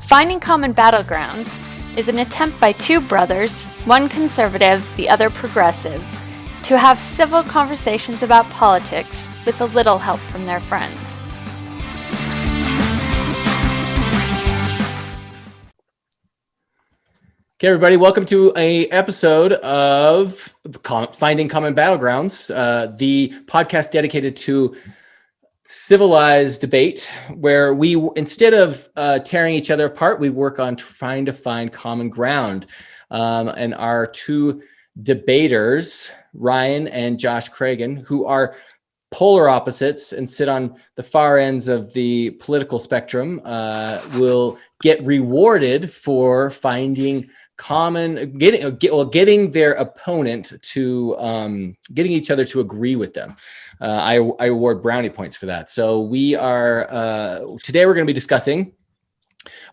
Finding Common Battlegrounds is an attempt by two brothers, one conservative, the other progressive, to have civil conversations about politics with a little help from their friends. Okay, everybody, welcome to an episode of Finding Common Battlegrounds, the podcast dedicated to civilized debate, where we, instead of tearing each other apart, we work on trying to find common ground. And our two debaters, Ryan and Josh Cragen, who are polar opposites and sit on the far ends of the political spectrum, will get rewarded for finding getting their opponent to getting each other to agree with them. I award brownie points for that. So we are today we're going to be discussing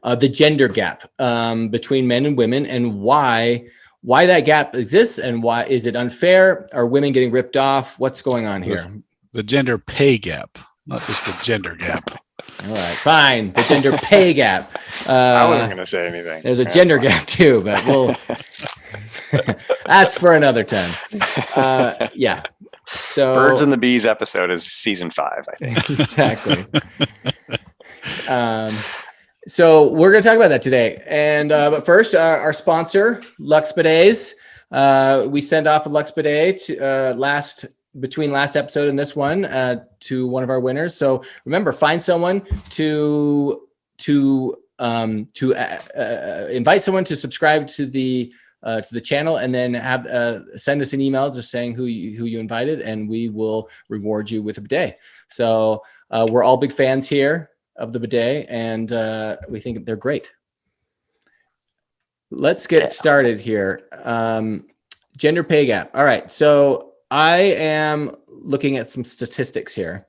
the gender gap between men and women, and why that gap exists, and why is it unfair? Are women getting ripped off? What's going on here? The gender pay gap, not just the gender gap. All right, fine. The gender pay gap. I wasn't going to say anything. There's a gender gap too, but we'll that's for another time. Yeah. So Birds and the Bees episode is season 5, I think. Exactly. So we're going to talk about that today. And but first, our sponsor, Lux Bidets. We send off a Lux Bidet to, between last episode and this one to one of our winners. So remember, find someone to invite someone to subscribe to the channel, and then have send us an email just saying who you invited, and we will reward you with a bidet. So we're all big fans here of the bidet, and we think they're great. Let's get started here. Gender pay gap. All right. So I am looking at some statistics here.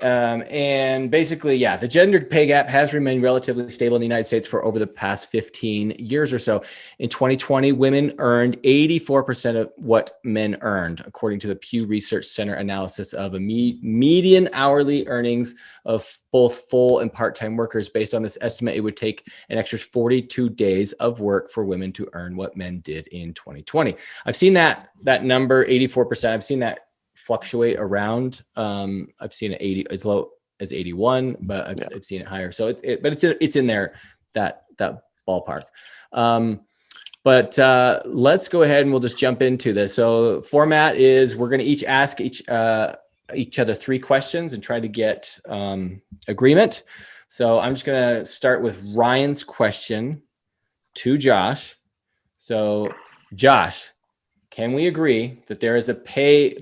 And basically, the gender pay gap has remained relatively stable in the United States for over the past 15 years or so. In 2020, women earned 84% of what men earned, according to the Pew Research Center analysis of a median hourly earnings of both full and part-time workers. Based on this estimate, it would take an extra 42 days of work for women to earn what men did in 2020. I've seen that number, 84%. I've seen that fluctuate around. I've seen it 80 as low as 81, but I've seen it higher. So it's in there, that ballpark. But let's go ahead and we'll just jump into this. So format is we're going to each ask each other 3 questions and try to get agreement. So I'm just going to start with Ryan's question to Josh. So Josh, can we agree that there is a pay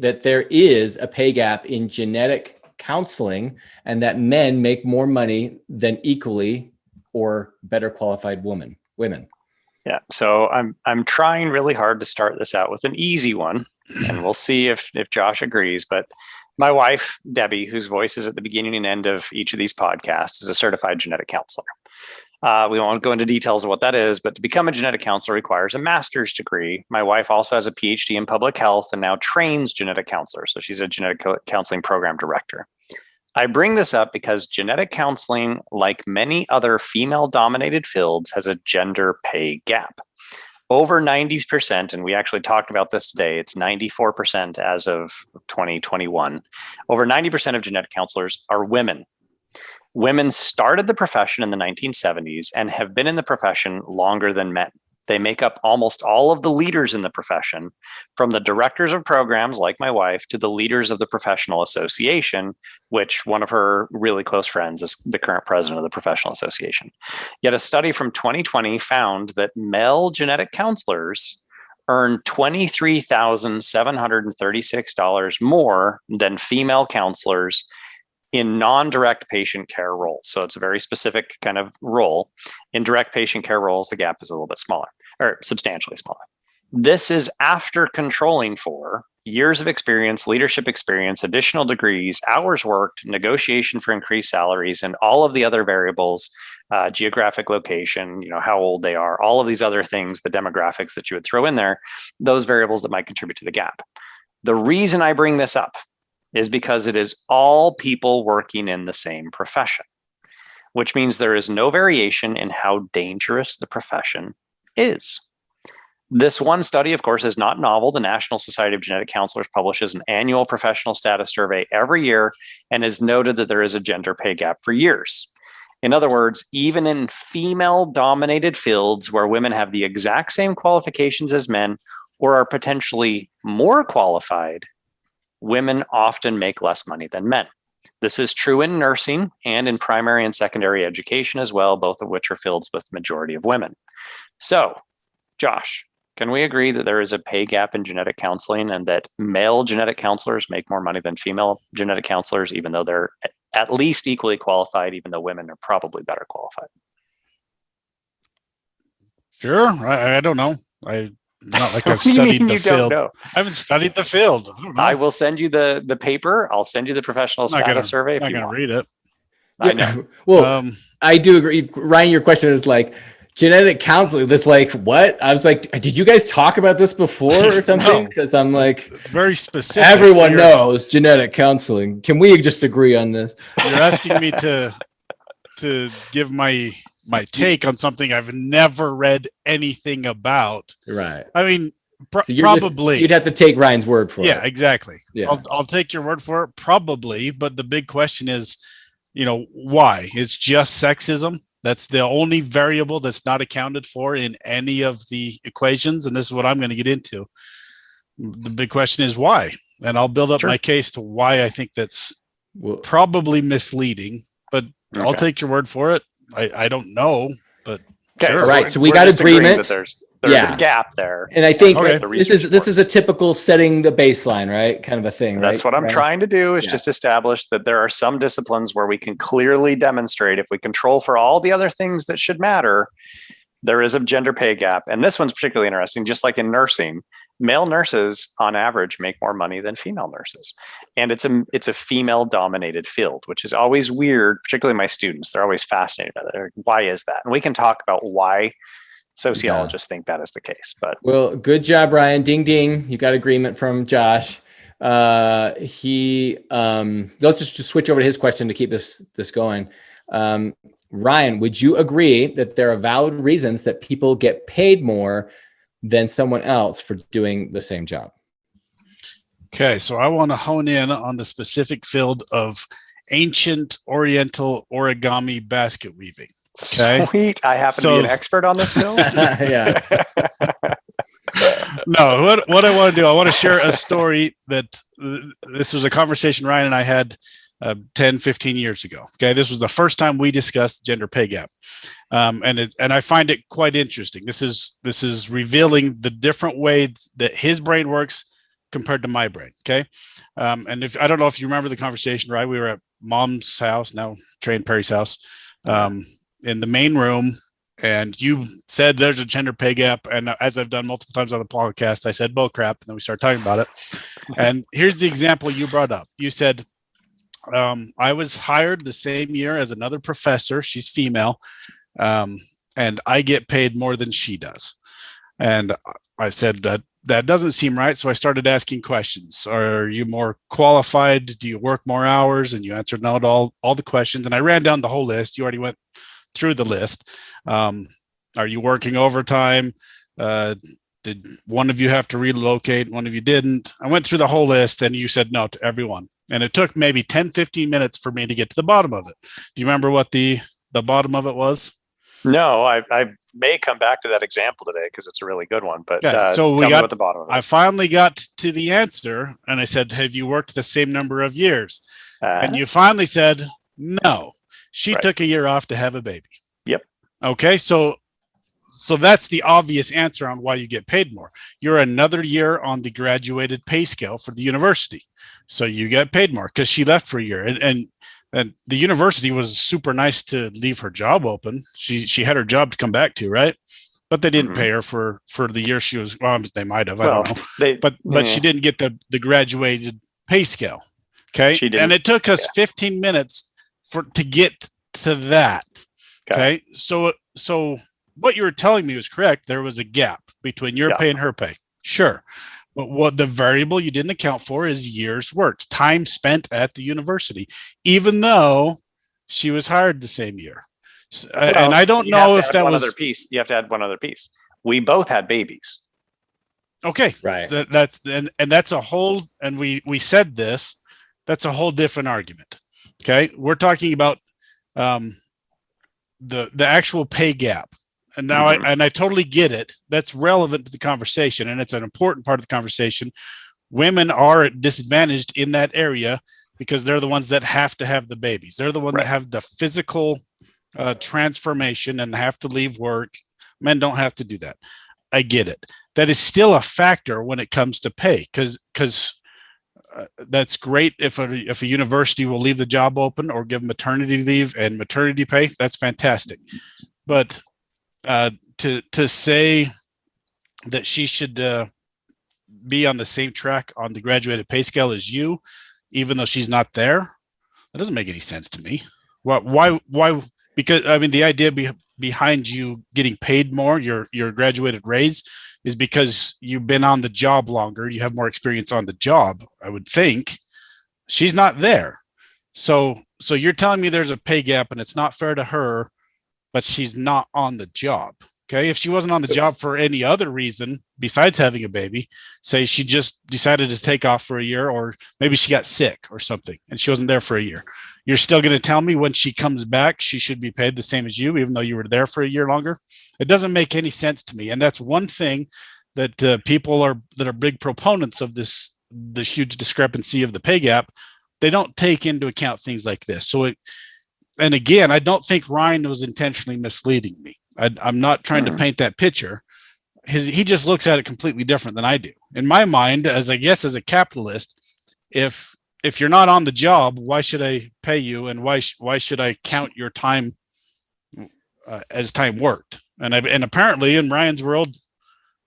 gap in genetic counseling, and that men make more money than equally or better qualified women? Yeah. So I'm trying really hard to start this out with an easy one, and we'll see if Josh agrees. But my wife, Debbie, whose voice is at the beginning and end of each of these podcasts, is a certified genetic counselor. We won't go into details of what that is, but to become a genetic counselor requires a master's degree. My wife also has a PhD in public health and now trains genetic counselors. So she's a genetic counseling program director. I bring this up because genetic counseling, like many other female-dominated fields, has a gender pay gap. Over 90%, and we actually talked about this today, it's 94% as of 2021. Over 90% of genetic counselors are women. Women started the profession in the 1970s and have been in the profession longer than men. They make up almost all of the leaders in the profession, from the directors of programs like my wife to the leaders of the professional association, which one of her really close friends is the current president of the professional association. Yet a study from 2020 found that male genetic counselors earn $23,736 more than female counselors in non-direct patient care roles. So it's a very specific kind of role. In direct patient care roles, the gap is a little bit smaller, or substantially smaller. This is after controlling for years of experience, leadership experience, additional degrees, hours worked, negotiation for increased salaries, and all of the other variables, geographic location, how old they are, all of these other things, the demographics that you would throw in there, those variables that might contribute to the gap. The reason I bring this up is because it is all people working in the same profession. which means there is no variation in how dangerous the profession is. This one study, of course, is not novel. The National Society of Genetic Counselors publishes an annual professional status survey every year and has noted that there is a gender pay gap for years. In other words, even in female-dominated fields where women have the exact same qualifications as men or are potentially more qualified, women often make less money than men. This is true in nursing and in primary and secondary education as well, both of which are fields with the majority of women. So, Josh, can we agree that there is a pay gap in genetic counseling and that male genetic counselors make more money than female genetic counselors, even though they're at least equally qualified, even though women are probably better qualified? Sure. I don't know. Not like I've What do you studied mean the you don't field. know? I haven't studied the field. I don't know. I will send you the paper. I'll send you the professional status survey if I'm you not want. going to read it. I know. Well, I do agree. Ryan, your question is like genetic counseling. That's like, what? I was like, did you guys talk about this before or something? No. Because I'm like, It's very specific. everyone knows genetic counseling. Can we just agree on this? You're asking me to give my take on something I've never read anything about. Right. I mean, So probably you'd have to take Ryan's word for it. Yeah, exactly. Yeah. I'll take your word for it, probably. But the big question is, why? It's just sexism. That's the only variable that's not accounted for in any of the equations. And this is what I'm going to get into. The big question is why? And I'll build up my case to why I think that's probably misleading, but I'll take your word for it. I don't know, but Okay, sure. Right. So we got agreement. That there's a gap there. And I think Okay. this is a typical setting the baseline, right? Kind of a thing, right? That's what I'm trying to do is just establish that there are some disciplines where we can clearly demonstrate if we control for all the other things that should matter, there is a gender pay gap. And this one's particularly interesting, just like in nursing, male nurses on average make more money than female nurses. And it's a female dominated field, which is always weird, particularly my students. They're always fascinated by that. Why is that? And we can talk about why sociologists think that is the case. But well, good job, Ryan. Ding ding. You got agreement from Josh. Let's just switch over to his question to keep this going. Ryan, would you agree that there are valid reasons that people get paid more than someone else for doing the same job? Okay, so I want to hone in on the specific field of ancient Oriental origami basket weaving. Okay. Sweet. I happen to be an expert on this field. Yeah. No, what I want to do, I want to share a story that this was a conversation Ryan and I had 10, 15 years ago. Okay. This was the first time we discussed gender pay gap. And I find it quite interesting. This is revealing the different way that his brain works compared to my brain. Okay. And I don't know if you remember the conversation, right? We were at Mom's house, now Trey and Perry's house, in the main room, and you said there's a gender pay gap. And as I've done multiple times on the podcast, I said bull crap, and then we started talking about it. And here's the example you brought up. You said, I was hired the same year as another professor. She's female, and I get paid more than she does. And I said that doesn't seem right. So I started asking questions. Are you more qualified? Do you work more hours? And you answered no to all the questions. And I ran down the whole list. You already went through the list. Are you working overtime? Did one of you have to relocate? One of you didn't. I went through the whole list and you said no to everyone. And it took maybe 10, 15 minutes for me to get to the bottom of it. Do you remember what the bottom of it was? No, I may come back to that example today because it's a really good one. But so tell me what the bottom of it is. I finally got to the answer and I said, have you worked the same number of years? And you finally said, no. She took a year off to have a baby. Yep. Okay, so that's the obvious answer on why you get paid more. You're another year on the graduated pay scale for the university. So you get paid more because she left for a year. And the university was super nice to leave her job open. She had her job to come back to, right? But they didn't pay her for the year she was, well, they might have, I don't know. But she didn't get the graduated pay scale. Okay. She didn't. And it took us 15 minutes to get to that. Okay. So what you were telling me was correct. There was a gap between your pay and her pay. Sure. But what the variable you didn't account for is years worked, time spent at the university, even though She was hired the same year. Well, And I don't you have know to if add that one was other piece. You have to add one other piece. We both had babies. okay. Right. That's and that's a whole, and we said this, that's a whole different argument. Okay. We're talking about the actual pay gap. And now I totally get it. That's relevant to the conversation, and it's an important part of the conversation. Women are disadvantaged in that area because they're the ones that have to have the babies. They're the ones that have the physical transformation and have to leave work. Men don't have to do that. I get it. That is still a factor when it comes to pay, because that's great if a university will leave the job open or give maternity leave and maternity pay. That's fantastic. But to say that she should be on the same track on the graduated pay scale as you, even though she's not there, that doesn't make any sense to me. Why? Because I mean, the idea behind you getting paid more, your graduated raise, is because you've been on the job longer. You have more experience on the job, I would think. She's not there. So you're telling me there's a pay gap and it's not fair to her, but she's not on the job. Okay. If she wasn't on the job for any other reason besides having a baby, say she just decided to take off for a year, or maybe she got sick or something and she wasn't there for a year, you're still going to tell me when she comes back, she should be paid the same as you, even though you were there for a year longer? It doesn't make any sense to me. And that's one thing that people that are big proponents of the huge discrepancy of the pay gap, they don't take into account things like this. And again, I don't think Ryan was intentionally misleading me. I'm not trying to paint that picture. He just looks at it completely different than I do. In my mind, as a capitalist, if you're not on the job, why should I pay you, and why should I count your time as time worked? And apparently, in Ryan's world,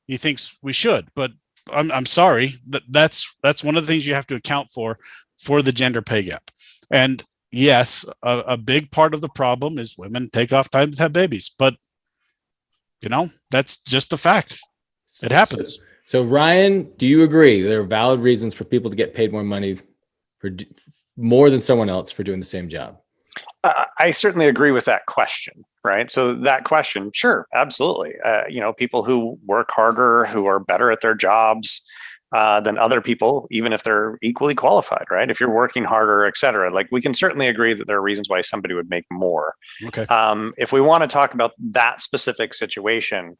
he thinks we should. But I'm sorry, that's one of the things you have to account for the gender pay gap. And yes, a big part of the problem is women take off time to have babies, but that's just a fact. It happens. So Ryan, do you agree there are valid reasons for people to get paid more money for more than someone else for doing the same job? I certainly agree with that question, right? So that question, sure, absolutely. People who work harder, who are better at their jobs than other people, even if they're equally qualified, right? If you're working harder, et cetera, like we can certainly agree that there are reasons why somebody would make more. Okay. If we want to talk about that specific situation,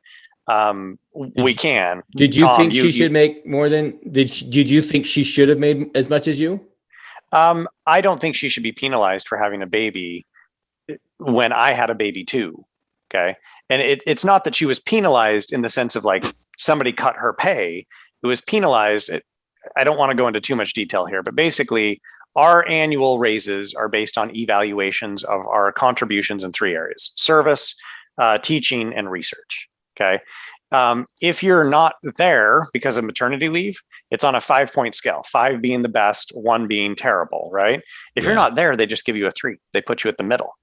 we can. Did you think she should make more than? Did you think she should have made as much as you? I don't think she should be penalized for having a baby when I had a baby too. Okay. And it's not that she was penalized in the sense of like somebody cut her pay. It was penalized. I don't want to go into too much detail here, but basically our annual raises are based on evaluations of our contributions in 3 areas: service, teaching, and research. Okay. If you're not there because of maternity leave, it's on a 5-point scale, 5 being the best, 1 being terrible, right? If you're not there, they just give you a 3. They put you at the middle.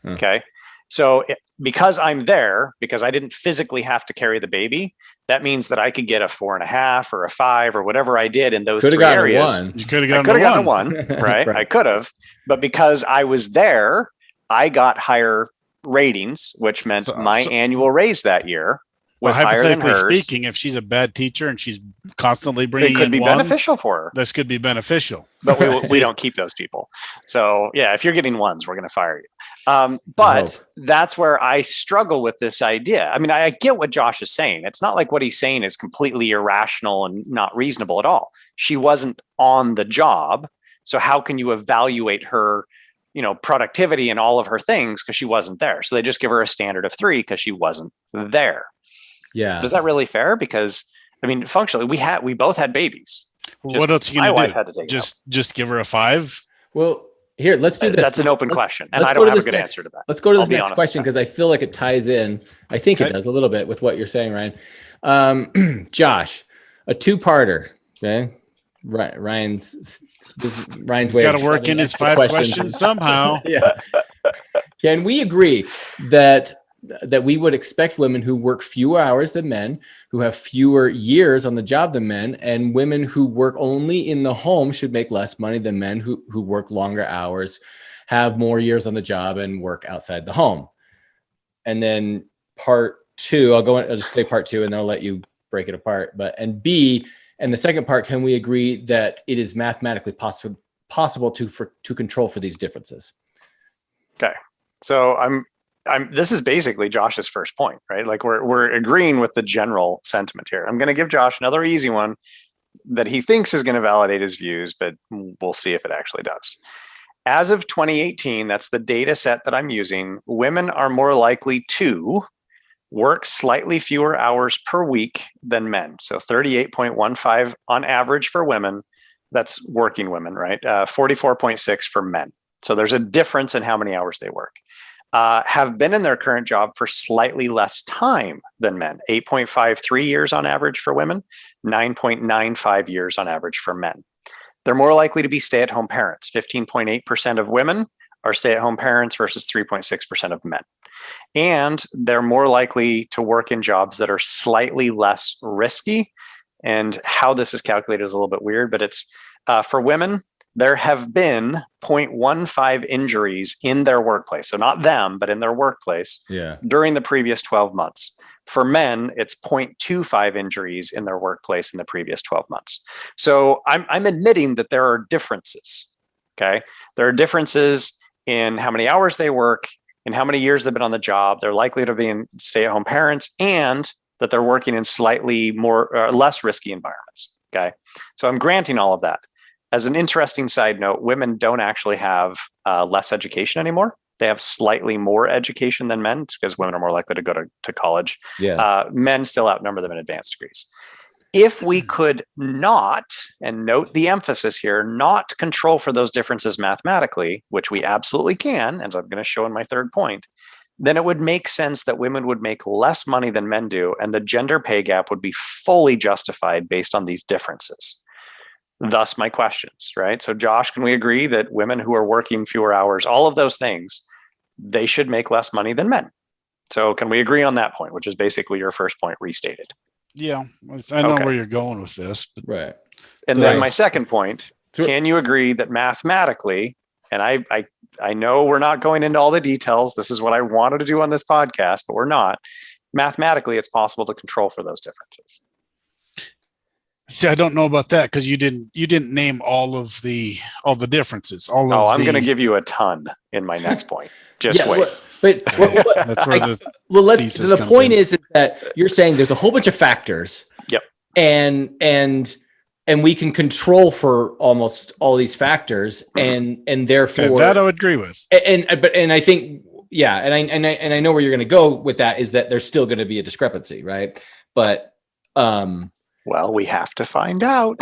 Okay. So because I'm there, because I didn't physically have to carry the baby, that means that I could get a 4.5 or a 5 or whatever I did in those 3 areas. You could have gotten a 1, right? I could have, but because I was there, I got higher ratings, which meant my annual raise that year was higher than hers. Hypothetically speaking, if she's a bad teacher and she's constantly bringing in it could be beneficial for her. This could be beneficial. But we don't keep those people. So yeah, if you're getting 1s, we're going to fire you. But that's where I struggle with this idea. I mean, I get what Josh is saying. It's not like what he's saying is completely irrational and not reasonable at all. She wasn't on the job. So how can you evaluate her, productivity and all of her things because she wasn't there? So they just give her a standard of 3 because she wasn't there. Yeah. Is that really fair? Because I mean, functionally, we both had babies. What else are you going to do? Had to take just give her a 5? Well, here, let's do this. That's an open question, and I don't have a good answer to that. Let's go to this next question because I feel like it ties in. I think it does a little bit with what you're saying, Ryan. Josh, a 2-parter. Okay, Ryan's way. Got to work in his 5 questions somehow. Yeah. Can we agree that we would expect women who work fewer hours than men, who have fewer years on the job than men, and women who work only in the home should make less money than men who work longer hours, have more years on the job and work outside the home. And then part two, I'll just say part two, and then I'll let you break it apart. And B, and the second part, can we agree that it is mathematically possible to control for these differences? Okay. So this is basically Josh's first point, right? Like we're agreeing with the general sentiment here. I'm going to give Josh another easy one that he thinks is going to validate his views, but we'll see if it actually does. As of 2018, that's the data set that I'm using, women are more likely to work slightly fewer hours per week than men. So 38.15 on average for women. That's working women, right? 44.6 for men. So there's a difference in how many hours they work. Have been in their current job for slightly less time than men, 8.53 years on average for women, 9.95 years on average for men. They're more likely to be stay-at-home parents. 15.8% of women are stay-at-home parents versus 3.6% of men. And they're more likely to work in jobs that are slightly less risky. And how this is calculated is a little bit weird, but it's for women, there have been 0.15 injuries in their workplace. So not them, but in their workplace during the previous 12 months. For men, it's 0.25 injuries in their workplace in the previous 12 months. So I'm admitting that there are differences, okay? There are differences in how many hours they work, in how many years they've been on the job. They're likely to be stay-at-home parents, and that they're working in slightly more less risky environments, okay? So I'm granting all of that. As an interesting side note, women don't actually have less education anymore. They have slightly more education than men. It's because women are more likely to go to college. Men still outnumber them in advanced degrees. If we could not, and note the emphasis here, not control for those differences mathematically, which we absolutely can, as I'm going to show in my third point, then it would make sense that women would make less money than men do, and the gender pay gap would be fully justified based on these differences. Thus my questions, right? So Josh, can we agree that women who are working fewer hours, all of those things, they should make less money than men? So can we agree on that point, which is basically your first point restated? Yeah, I know where you're going with this. But right. And then my second point, can you agree that mathematically, and I know we're not going into all the details, this is what I wanted to do on this podcast, but we're not. Mathematically, it's possible to control for those differences. See, I don't know about that because you didn't name all the differences. I'm going to give you a ton in my next point. Just wait. That's where the point is that you're saying there's a whole bunch of factors. Yep. And we can control for almost all these factors, and therefore that I would agree with. And I think and I know where you're going to go with that is that there's still going to be a discrepancy, right? But well, we have to find out.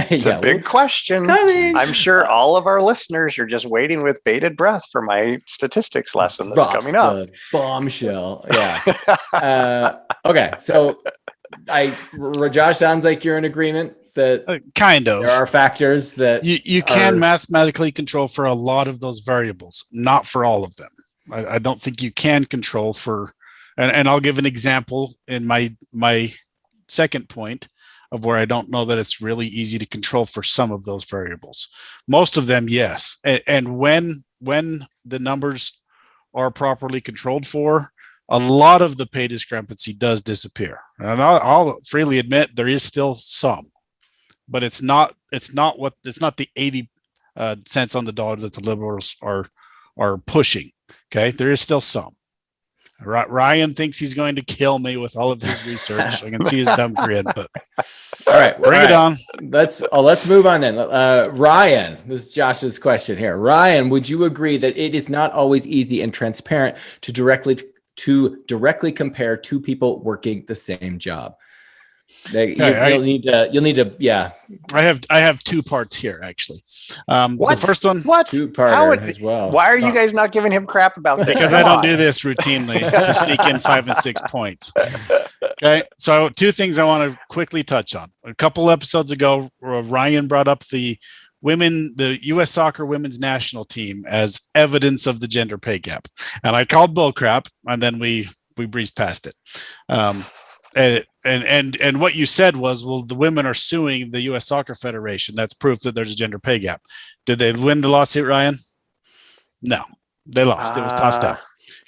It's a big question. Coming. I'm sure all of our listeners are just waiting with bated breath for my statistics lesson that's coming up. Bombshell. Yeah. Okay. So Josh, sounds like you're in agreement that kind of there are factors that you can mathematically control for a lot of those variables, not for all of them. I don't think you can control for, and I'll give an example in my second point of where I don't know that it's really easy to control for some of those variables. Most of them, yes. And when the numbers are properly controlled for, a lot of the pay discrepancy does disappear. And I'll freely admit there is still some, but it's not the 80 cents on the dollar that the liberals are pushing. Okay, there is still some. Ryan thinks he's going to kill me with all of his research. I can see his dumb grin, but all right, bring it on. Let's move on then. Ryan, this is Josh's question here. Ryan, would you agree that it is not always easy and transparent to directly compare two people working the same job? You'll need to. I have two parts here actually. The first one, two-parter as well. Why are you guys not giving him crap about this? Because I don't do this routinely to sneak in 5 and 6 points. Okay, so two things I want to quickly touch on. A couple episodes ago, Ryan brought up the U.S. soccer women's national team as evidence of the gender pay gap, and I called bullcrap, and then we breezed past it. And what you said was, well, the women are suing the U.S. Soccer Federation. That's proof that there's a gender pay gap. Did they win the lawsuit, Ryan? No, they lost. It was tossed up.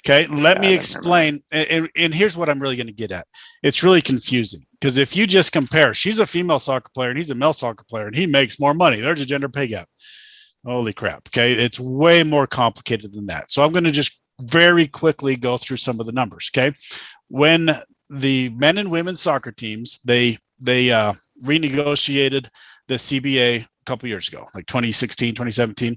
Okay, let me explain. And here's what I'm really going to get at. It's really confusing because if you just compare, she's a female soccer player and he's a male soccer player and he makes more money. There's a gender pay gap. Holy crap. Okay, it's way more complicated than that. So I'm going to just very quickly go through some of the numbers. Okay, when the men and women's soccer teams, they renegotiated the CBA a couple years ago, like 2016, 2017,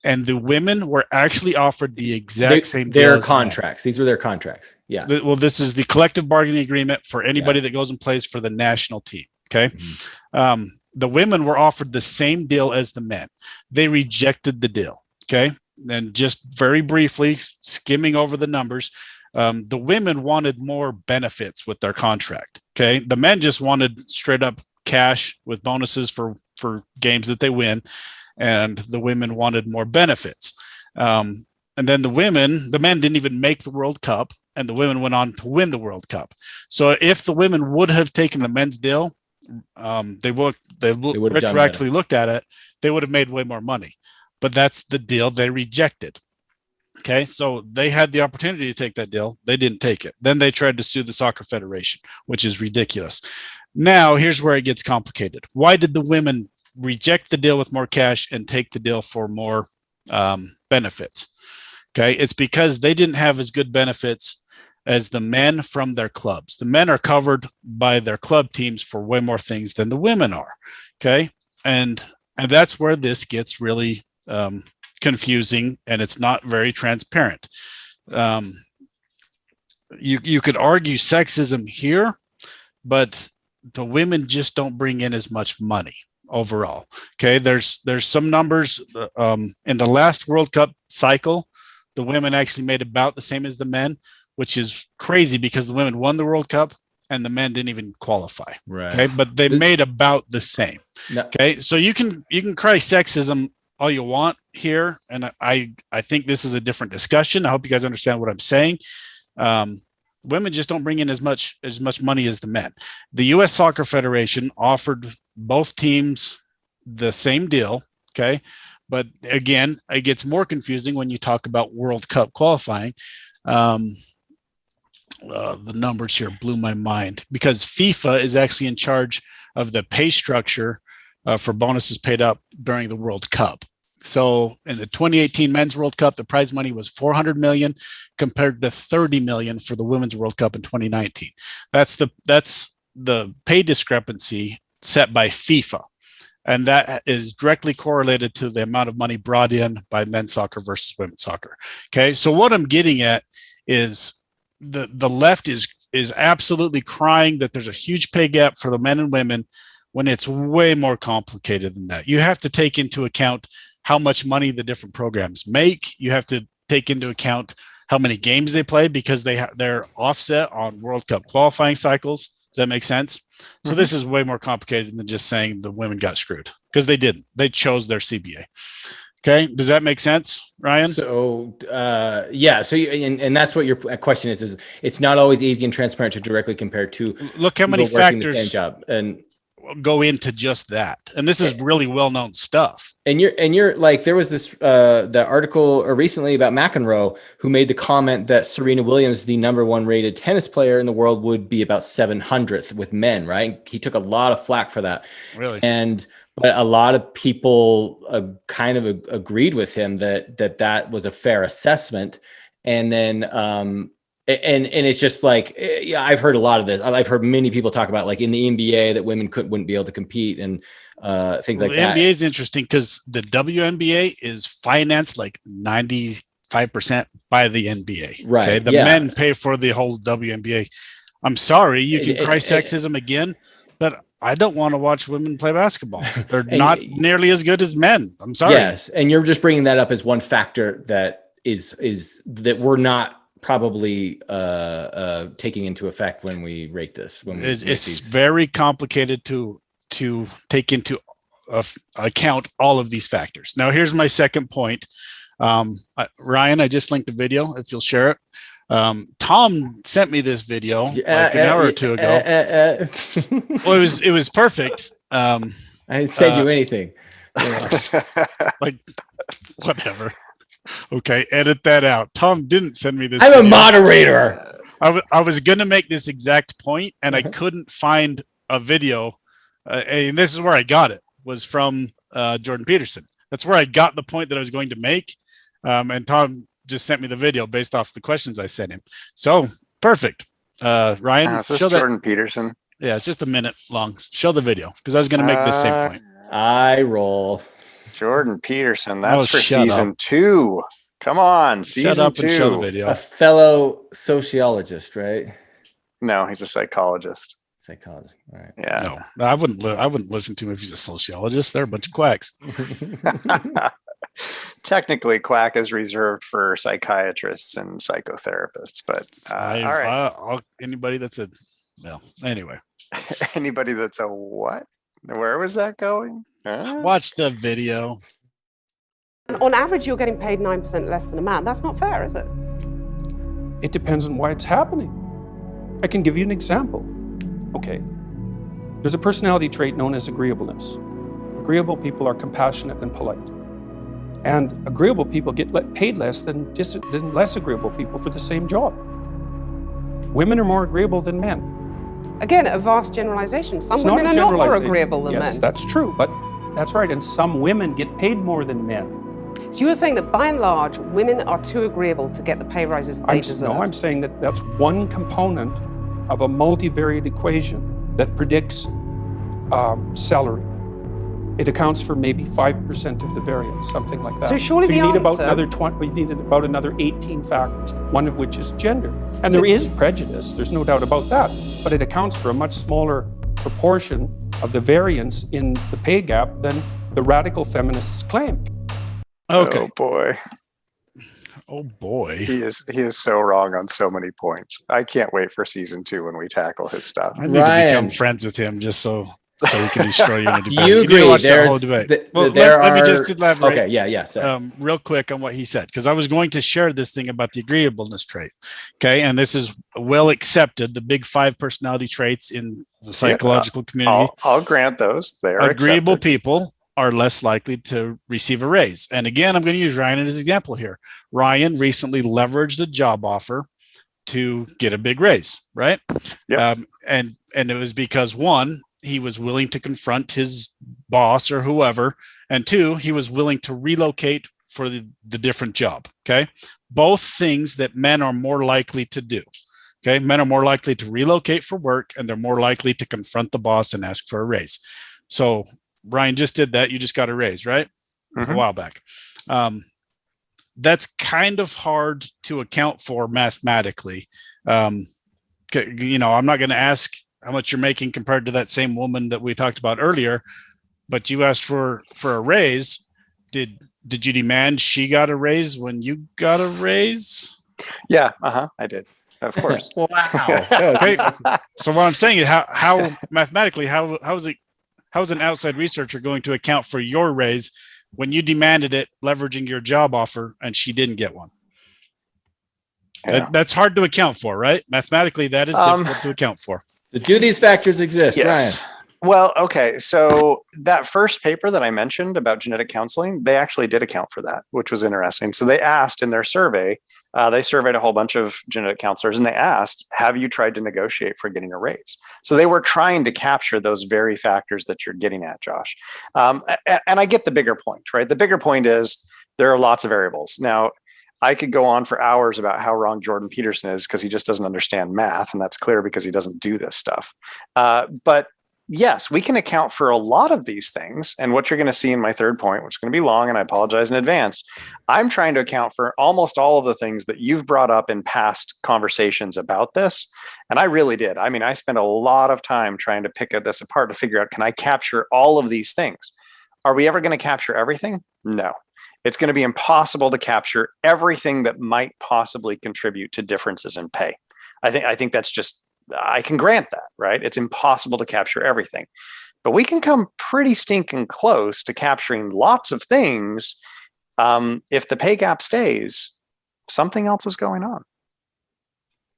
and the women were actually offered the exact same deal. Their contracts. These were their contracts. Yeah. Well, this is the collective bargaining agreement for anybody that goes and plays for the national team. Okay. Mm-hmm. The women were offered the same deal as the men. They rejected the deal. Okay. And just very briefly skimming over the numbers, the women wanted more benefits with their contract. Okay. The men just wanted straight up cash with bonuses for games that they win. And the women wanted more benefits. And then the men didn't even make the World Cup, and the women went on to win the World Cup. So if the women would have taken the men's deal, they retroactively looked at it, they would have made way more money. But that's the deal they rejected. Okay, so they had the opportunity to take that deal. They didn't take it. Then they tried to sue the Soccer Federation, which is ridiculous. Now, here's where it gets complicated. Why did the women reject the deal with more cash and take the deal for more benefits? Okay, it's because they didn't have as good benefits as the men from their clubs. The men are covered by their club teams for way more things than the women are. Okay, and that's where this gets really confusing, and it's not very transparent. You could argue sexism here, but the women just don't bring in as much money overall. Okay, there's some numbers in the last World Cup cycle, the women actually made about the same as the men, which is crazy because the women won the World Cup and the men didn't even qualify. Right. Okay, but they made about the same. No. Okay, so you can cry sexism all you want here, and I think this is a different discussion. I hope you guys understand what I'm saying. Women just don't bring in as much money as the men. The U.S. Soccer Federation offered both teams the same deal. Okay, but again, it gets more confusing when you talk about World Cup qualifying. The numbers here blew my mind because FIFA is actually in charge of the pay structure for bonuses paid up during the World Cup. So in the 2018 Men's World Cup, the prize money was $400 million compared to $30 million for the Women's World Cup in 2019. That's the pay discrepancy set by FIFA. And that is directly correlated to the amount of money brought in by men's soccer versus women's soccer. Okay, so what I'm getting at is the left is absolutely crying that there's a huge pay gap for the men and women when it's way more complicated than that. You have to take into account how much money the different programs make. You have to take into account how many games they play because they're offset on World Cup qualifying cycles. Does that make sense? So this is way more complicated than just saying the women got screwed because they didn't. They chose their CBA. Okay. Does that make sense, Ryan? So, yeah. So, and that's what your question is it's not always easy and transparent to directly compare two. Look how many factors the same job and go into just that. And this is really well-known stuff. And you're like, there was this, the article recently about McEnroe who made the comment that Serena Williams, the #1 rated tennis player in the world, would be about 700th with men, right? He took a lot of flack for that. Really? But a lot of people kind of agreed with him that was a fair assessment. And then, and it's just like, yeah, I've heard a lot of this. I've heard many people talk about like in the NBA that women wouldn't be able to compete and things like that. The NBA is interesting because the WNBA is financed like 95% by the NBA. Right. Okay? The men pay for the whole WNBA. I'm sorry, you can cry sexism again, but I don't want to watch women play basketball. They're not nearly as good as men. I'm sorry. Yes, and you're just bringing that up as one factor that is that we're not probably taking into effect when we rate this. It's very complicated to take into account all of these factors. Now, here's my second point. Ryan, I just linked the video. If you'll share it. Tom sent me this video like an hour or two ago. Well, it was perfect. I didn't send you anything. Like whatever. Okay, edit that out. Tom didn't send me this. I'm a video. moderator. I was going to make this exact point, and I couldn't find a video. And this is where I got it, was from Jordan Peterson. That's where I got the point that I was going to make. And Tom just sent me the video based off the questions I sent him. So perfect. Ryan, Is this show that. Jordan Peterson? Yeah, it's just a minute long. Show the video because I was going to make this same point. I roll. Jordan Peterson. That's for shut season up. 2. Come on, season Shut up 2. and show the video. A fellow sociologist, right? No, he's a psychologist. Psychologist. All right. Yeah. No, I wouldn't listen to him if he's a sociologist. They're a bunch of quacks. Technically, quack is reserved for psychiatrists and psychotherapists, but all right. Anybody that's anyway. Anybody that's a what? Where was that going? Watch the video. On average, you're getting paid 9% less than a man. That's not fair, is it? It depends on why it's happening. I can give you an example. Okay. There's a personality trait known as agreeableness. Agreeable people are compassionate and polite. And agreeable people get paid less than less agreeable people for the same job. Women are more agreeable than men. Again, a vast generalization. Some It's women not are a not more generalization. agreeable than yes, men. that's true, but that's right. And some women get paid more than men. So you were saying that by and large, women are too agreeable to get the pay rises they deserve. No, I'm saying that that's one component of a multivariate equation that predicts salary. It accounts for maybe 5% of the variance, something like that. So surely you the need about answer- another 20. You need about another 18 factors, one of which is gender. And there is prejudice. There's no doubt about that. But it accounts for a much smaller proportion of the variance in the pay gap than the radical feminists claim. Okay. Oh boy. Oh boy. He is so wrong on so many points. I can't wait for season 2 when we tackle his stuff. I need to Ryan. become friends with him just so we can destroy you in a debate. You need to agree? watch that There's whole debate. there let me are- just elaborate. Okay. Yeah. So. Real quick on what he said, because I was going to share this thing about the agreeableness trait. Okay. And this is well accepted, the big 5 personality traits in the psychological community. I'll grant those. They are Agreeable accepted. people are less likely to receive a raise. And again, I'm going to use Ryan as an example here. Ryan recently leveraged a job offer to get a big raise, right? Yep. And it was because 1, he was willing to confront his boss or whoever, and 2, he was willing to relocate for the different job. Okay. Both things that men are more likely to do. Okay. Men are more likely to relocate for work, and they're more likely to confront the boss and ask for a raise. So Ryan just did that. You just got a raise, right? Mhm. A while back. That's kind of hard to account for mathematically. I'm not going to ask how much you're making compared to that same woman that we talked about earlier, but you asked for a raise. Did you demand she got a raise when you got a raise? Yeah. I did. Of course. Wow. Okay. So what I'm saying is how mathematically, how is an outside researcher going to account for your raise when you demanded it leveraging your job offer and she didn't get one? Yeah. That's hard to account for, right? Mathematically, that is difficult to account for. So do these factors exist, Yes. Ryan? Well, okay. So that first paper that I mentioned about genetic counseling, they actually did account for that, which was interesting. So they asked in their survey, they surveyed a whole bunch of genetic counselors, and they asked, have you tried to negotiate for getting a raise? So they were trying to capture those very factors that you're getting at, Josh. And I get the bigger point, right? The bigger point is there are lots of variables. Now, I could go on for hours about how wrong Jordan Peterson is because he just doesn't understand math. And that's clear because he doesn't do this stuff. But yes, we can account for a lot of these things. And what you're going to see in my third point, which is going to be long, and I apologize in advance, I'm trying to account for almost all of the things that you've brought up in past conversations about this. And I really did. I mean, I spent a lot of time trying to pick this apart to figure out, can I capture all of these things? Are we ever going to capture everything? No. It's going to be impossible to capture everything that might possibly contribute to differences in pay. I think that's just, I can grant that, right? It's impossible to capture everything, but we can come pretty stinking close to capturing lots of things. If the pay gap stays, something else is going on.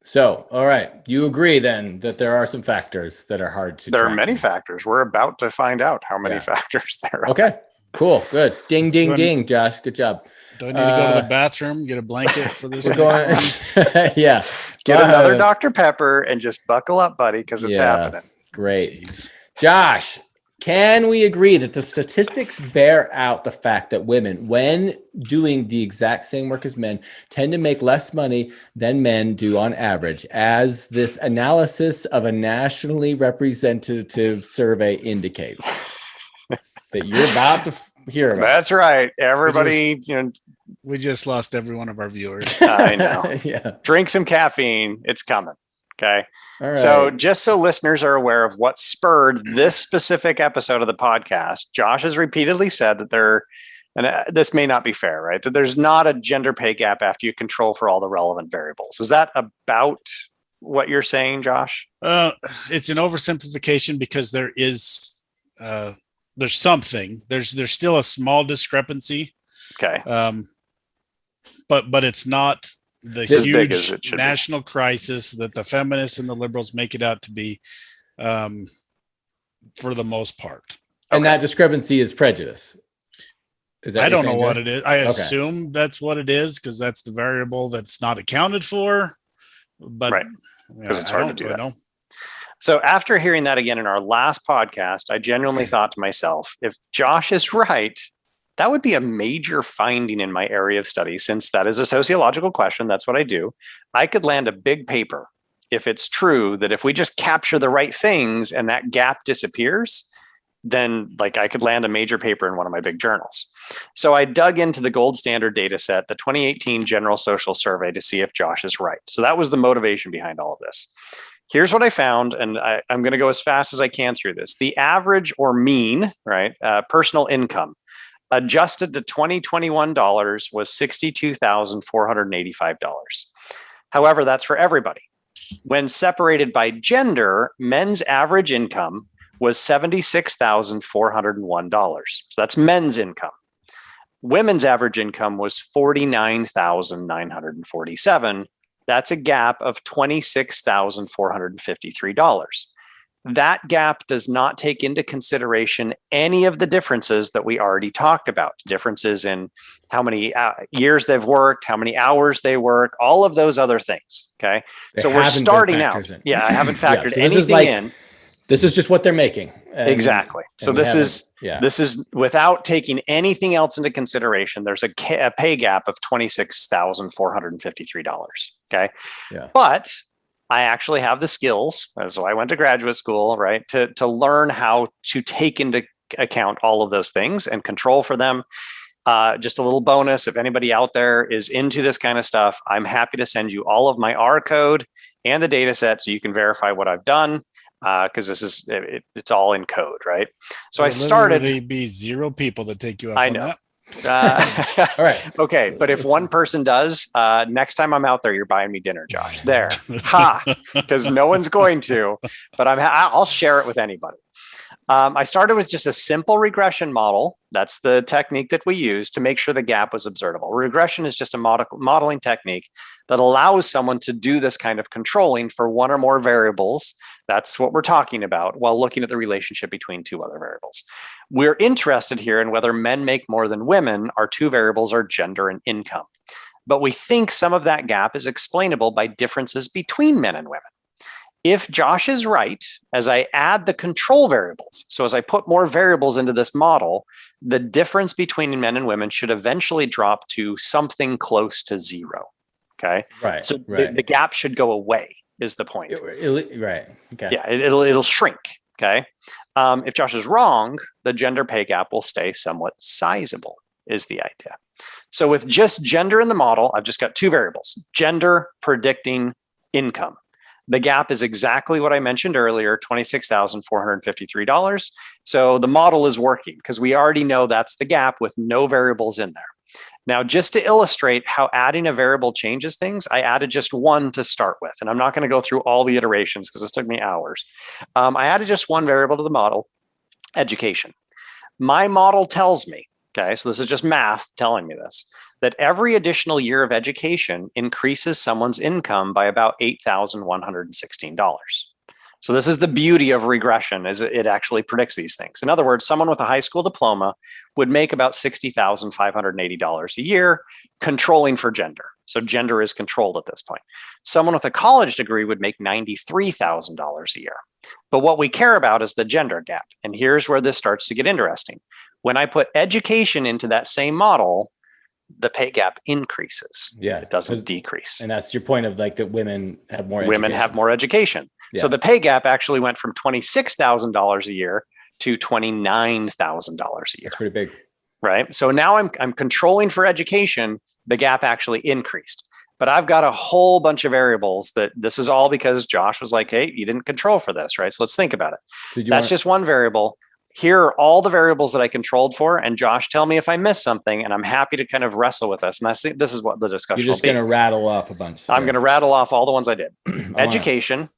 So, all right. You agree then that there are some factors that are hard to There are track. many factors. We're about to find out how many Yeah. factors there are. Okay. Cool. Good. Ding, ding, ding, Josh. Good job. Do I need to go to the bathroom, get a blanket for this? We're going. Yeah. Get another Dr. Pepper and just buckle up, buddy, because it's happening. Great. Jeez. Josh, can we agree that the statistics bear out the fact that women, when doing the exact same work as men, tend to make less money than men do on average, as this analysis of a nationally representative survey indicates? That you're about to hear about. That's right. Everybody, we just lost every one of our viewers. I know. Yeah. Drink some caffeine. It's coming. Okay. All right. So just so listeners are aware of what spurred this specific episode of the podcast, Josh has repeatedly said that this may not be fair, right? That there's not a gender pay gap after you control for all the relevant variables. Is that about what you're saying, Josh? It's an oversimplification because there's something. There's still a small discrepancy. Okay. But it's not the huge national crisis that the feminists and the liberals make it out to be, for the most part. And that discrepancy is prejudice. I don't know what it is. I assume that's what it is because that's the variable that's not accounted for. But right, because it's hard to do that. Know. So after hearing that again in our last podcast, I genuinely thought to myself, if Josh is right, that would be a major finding in my area of study, since that is a sociological question. That's what I do. I could land a big paper if it's true that if we just capture the right things and that gap disappears, then I could land a major paper in one of my big journals. So I dug into the gold standard data set, the 2018 General Social Survey, to see if Josh is right. So that was the motivation behind all of this. Here's what I found, and I'm going to go as fast as I can through this. The average or mean, right, personal income adjusted to 2021 dollars was $62,485. However, that's for everybody. When separated by gender, men's average income was $76,401. So that's men's income. Women's average income was $49,947. That's a gap of $26,453. That gap does not take into consideration any of the differences that we already talked about. Differences in how many years they've worked, how many hours they work, all of those other things. Okay. So we're starting out. Yeah, I haven't factored anything in. This is just what they're making. Exactly. So this is without taking anything else into consideration. There's a pay gap of $26,453. Okay. Yeah. But I actually have the skills. So I went to graduate school, right, to learn how to take into account all of those things and control for them. Just a little bonus. If anybody out there is into this kind of stuff, I'm happy to send you all of my R code and the data set so you can verify what I've done. Because this is it's all in code, right? So I started. There'd be 0 people that take you up on that. All right. Okay. But if one person does, next time I'm out there, you're buying me dinner, Josh. There. Because no one's going to, but I'll share it with anybody. I started with just a simple regression model. That's the technique that we use to make sure the gap was observable. Regression is just a modeling technique that allows someone to do this kind of controlling for one or more variables. That's what we're talking about while looking at the relationship between 2 other variables. We're interested here in whether men make more than women. Our 2 variables are gender and income. But we think some of that gap is explainable by differences between men and women. If Josh is right, as I add the control variables, so as I put more variables into this model, the difference between men and women should eventually drop to something close to 0. Okay. Right. So the gap should go away is the point. Right. Okay. Yeah. It'll shrink. Okay. If Josh is wrong, the gender pay gap will stay somewhat sizable is the idea. So with just gender in the model, I've just got 2 variables, gender predicting income. The gap is exactly what I mentioned earlier, $26,453. So the model is working because we already know that's the gap with no variables in there. Now, just to illustrate how adding a variable changes things, I added just 1 to start with. And I'm not going to go through all the iterations because this took me hours. I added just 1 variable to the model, education. My model tells me, okay, so this is just math telling me this, that every additional year of education increases someone's income by about $8,116. So this is the beauty of regression, is it actually predicts these things. In other words, someone with a high school diploma would make about $60,580 a year, controlling for gender. So gender is controlled at this point. Someone with a college degree would make $93,000 a year. But what we care about is the gender gap. And here's where this starts to get interesting. When I put education into that same model, the pay gap increases. Yeah. It doesn't decrease. And that's your point of like that women have more education. Yeah. So the pay gap actually went from $26,000 a year to $29,000 a year. That's pretty big. Right. So now I'm controlling for education. The gap actually increased. But I've got a whole bunch of variables that this is all because Josh was like, hey, you didn't control for this, right? So let's think about it. So that's just one variable. Here are all the variables that I controlled for. And Josh, tell me if I missed something, and I'm happy to kind of wrestle with this. And I think this is what the discussion You're just going to rattle off a bunch. I'm going to rattle off all the ones I did. Education,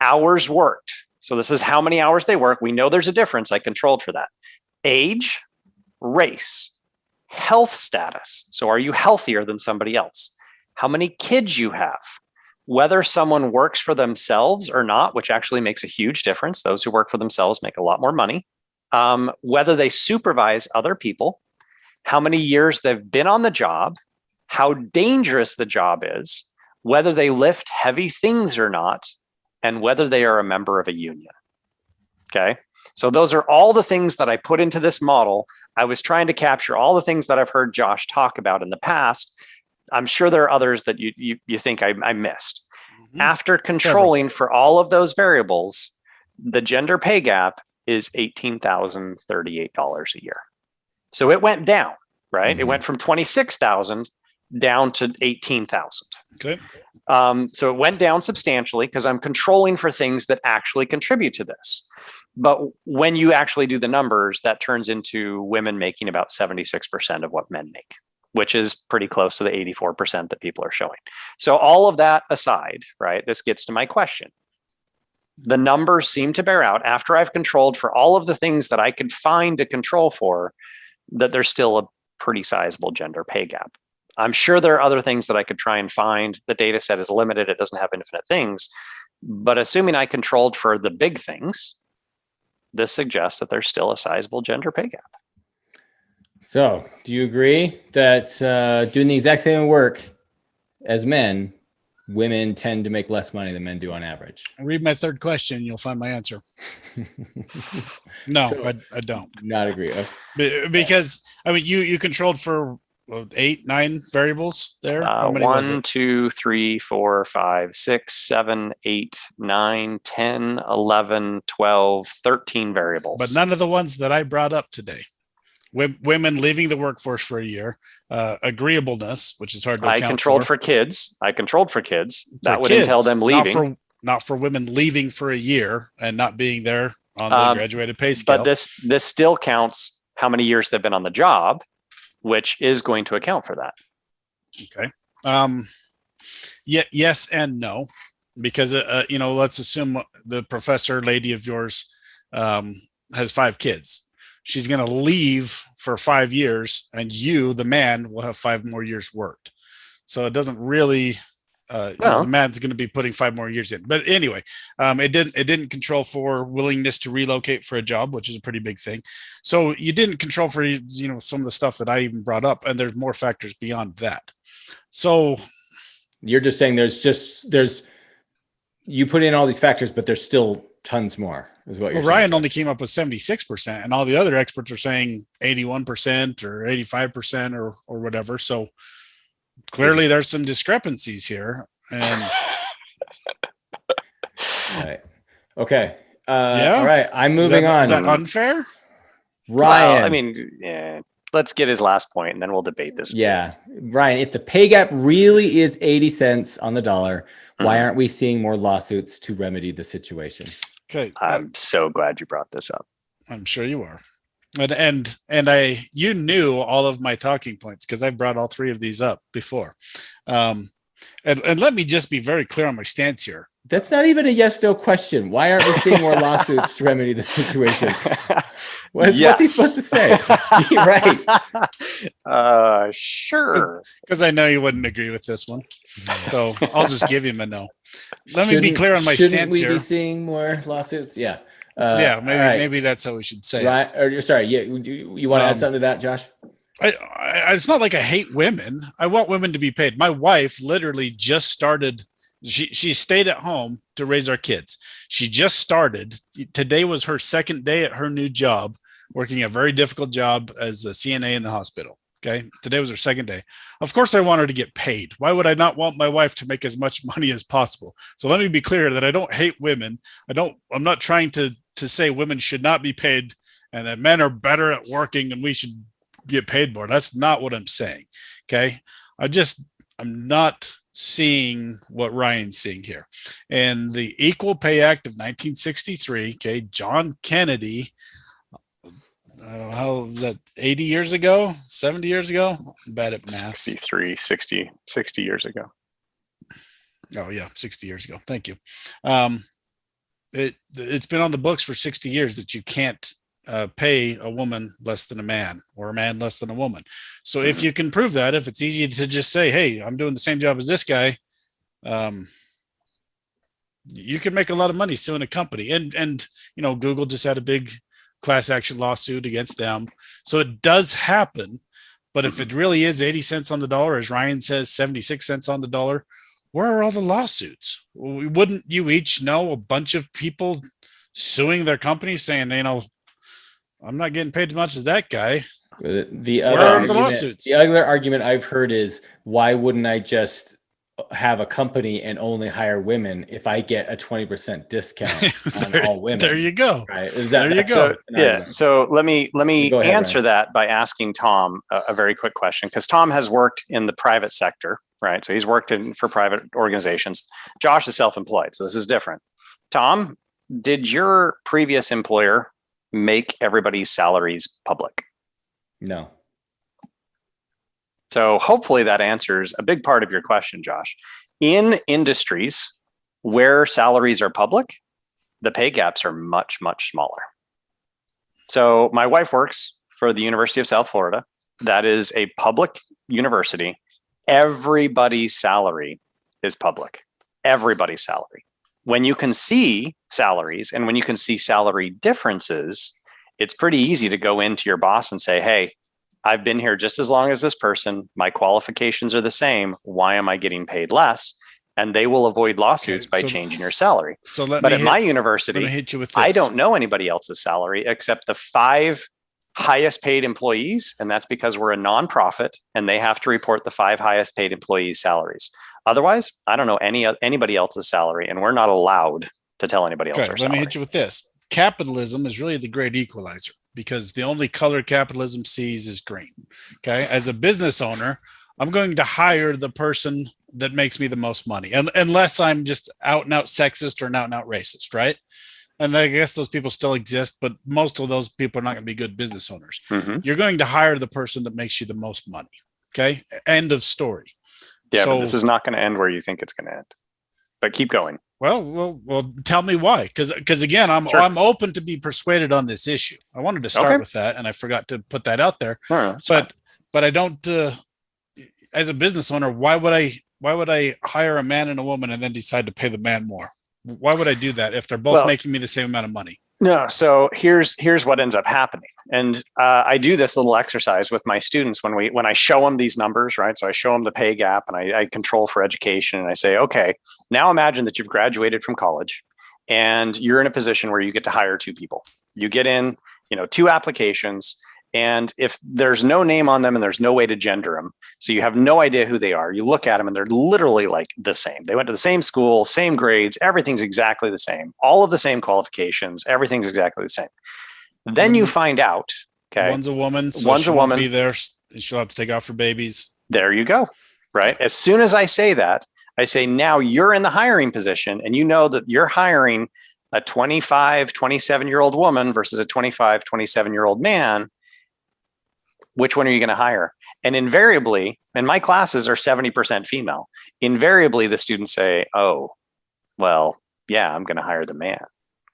hours worked. So this is how many hours they work. We know there's a difference. I controlled for that. Age, race, health status. So are you healthier than somebody else? How many kids you have, whether someone works for themselves or not, which actually makes a huge difference. Those who work for themselves make a lot more money. Whether they supervise other people, how many years they've been on the job, how dangerous the job is, whether they lift heavy things or not, and whether they are a member of a union. Okay. So those are all the things that I put into this model. I was trying to capture all the things that I've heard Josh talk about in the past. I'm sure there are others that you think I missed. Mm-hmm. After controlling for all of those variables, the gender pay gap is $18,038 a year. So it went down, right? Mm-hmm. It went from 26,000 down to 18,000. Okay. So it went down substantially because I'm controlling for things that actually contribute to this. But when you actually do the numbers, that turns into women making about 76% of what men make, which is pretty close to the 84% that people are showing. So all of that aside, right, this gets to my question. The numbers seem to bear out after I've controlled for all of the things that I could find to control for, that there's still a pretty sizable gender pay gap. I'm sure there are other things that I could try and find. The data set is limited. It doesn't have infinite things. But assuming I controlled for the big things, this suggests that there's still a sizable gender pay gap. So do you agree that doing the exact same work as men, women tend to make less money than men do on average? Read my third question. You'll find my answer. No, so, I don't. Not agree. Okay. Because, I mean, you controlled for 8, 9 variables there. How many 1, 2, 3, 4, 5, 6, 7, 8, 9, 10, 11, 12, 13 variables. But none of the ones that I brought up today. Women leaving the workforce for a year, agreeableness, which is hard to account I controlled for kids. That would entail them leaving. Not for women leaving for a year and not being there on the graduated pay scale. But this still counts how many years they've been on the job, which is going to account for that. Okay. Yes and no, because let's assume the professor lady of yours has 5 kids. She's going to leave for 5 years, and you, the man, will have 5 more years worked. So it doesn't really. The man's going to be putting 5 more years in. But anyway, it didn't control for willingness to relocate for a job, which is a pretty big thing. So you didn't control for some of the stuff that I even brought up, and there's more factors beyond that. So you're just saying there's you put in all these factors, but there's still tons more. Is what you're saying. Ryan only came up with 76%, and all the other experts are saying 81% or 85% or whatever. So clearly there's some discrepancies here. And all right. Okay. All right. I'm moving on. Is that unfair? Ryan. Well, I mean, yeah. Let's get his last point and then we'll debate this. Yeah. Ryan, if the pay gap really is 80 cents on the dollar, why aren't we seeing more lawsuits to remedy the situation? Okay. I'm so glad you brought this up. I'm sure you are. And you knew all of my talking points because I've brought all 3 of these up before. And let me just be very clear on my stance here. That's not even a yes/no question. Why aren't we seeing more lawsuits to remedy the situation? What's he supposed to say? Right. Sure. Because I know you wouldn't agree with this one. So I'll just give him a no. let me be clear on my shouldn't stance we here. be seeing more lawsuits? Yeah. Maybe that's how we should say it. Right. Or sorry, you want to add something to that, Josh? It's not like I hate women. I want women to be paid. My wife literally just started. She stayed at home to raise our kids. She just started. Today was her second day at her new job, working a very difficult job as a CNA in the hospital. Okay. Today was her second day. Of course, I want her to get paid. Why would I not want my wife to make as much money as possible? So let me be clear that I don't hate women. I'm not trying to say women should not be paid and that men are better at working and we should get paid more. That's not what I'm saying. Okay. I'm not seeing what Ryan's seeing here. And the Equal Pay Act of 1963, okay, John Kennedy, how was that, 80 years ago, 70 years ago? I'm bad at math. 60 years ago. Oh yeah, 60 years ago. Thank you. It's been on the books for 60 years that you can't pay a woman less than a man or a man less than a woman. So if you can prove that, if it's easy to just say, hey, I'm doing the same job as this guy, you can make a lot of money suing a company. And Google just had a big class action lawsuit against them. So it does happen. But if it really is 80 cents on the dollar, as Ryan says, 76 cents on the dollar, where are all the lawsuits? Wouldn't you each know a bunch of people suing their company saying, I'm not getting paid as much as that guy? The other argument I've heard is, why wouldn't I just have a company and only hire women if I get a 20% discount on all women? There you go. Right? There you go. So let me Go ahead, answer Ryan. that by asking Tom a very quick question, because Tom has worked in the private sector, right? So he's worked for private organizations. Josh is self-employed, so this is different. Tom, did your previous employer make everybody's salaries public? No. So hopefully that answers a big part of your question, Josh. In industries where salaries are public, the pay gaps are much, much smaller. So my wife works for the University of South Florida. That is a public university. Everybody's salary is public. Everybody's salary. When you can see salaries and when you can see salary differences, it's pretty easy to go into your boss and say, hey, I've been here just as long as this person. My qualifications are the same. Why am I getting paid less? And they will avoid lawsuits by changing your salary. But at my university, hit you with this. I don't know anybody else's salary except the 5 highest paid employees. And that's because we're a nonprofit and they have to report the 5 highest paid employees' salaries. Otherwise, I don't know anybody else's salary, and we're not allowed to tell anybody else our salary. Let me hit you with this. Capitalism is really the great equalizer, because the only color capitalism sees is green. Okay. As a business owner, I'm going to hire the person that makes me the most money, unless I'm just out and out sexist or out and out racist. Right. And I guess those people still exist, but most of those people are not going to be good business owners. Mm-hmm. You're going to hire the person that makes you the most money. Okay. End of story. Yeah. But this is not going to end where you think it's going to end, but keep going. Well, tell me why. Because again, I'm open to be persuaded on this issue. I wanted to start with that, and I forgot to put that out there. But I don't. As a business owner, why would I hire a man and a woman and then decide to pay the man more? Why would I do that if they're both making me the same amount of money? No. So here's what ends up happening. And I do this little exercise with my students when I show them these numbers, right? So I show them the pay gap and I control for education. And I say, okay, now imagine that you've graduated from college and you're in a position where you get to hire 2 people. You get in, 2 applications. And if there's no name on them and there's no way to gender them, so you have no idea who they are, you look at them and they're literally like the same. They went to the same school, same grades, everything's exactly the same, all of the same qualifications, everything's exactly the same. Then you find out, okay, one's a woman, so she won't be there. She'll have to take off her babies. There you go. Right. As soon as I say that, I say, now you're in the hiring position and you know that you're hiring a 25, 27-year-old woman versus a 25, 27-year-old man. Which one are you going to hire? And invariably, and my classes are 70% female, invariably the students say, oh, well, yeah, I'm going to hire the man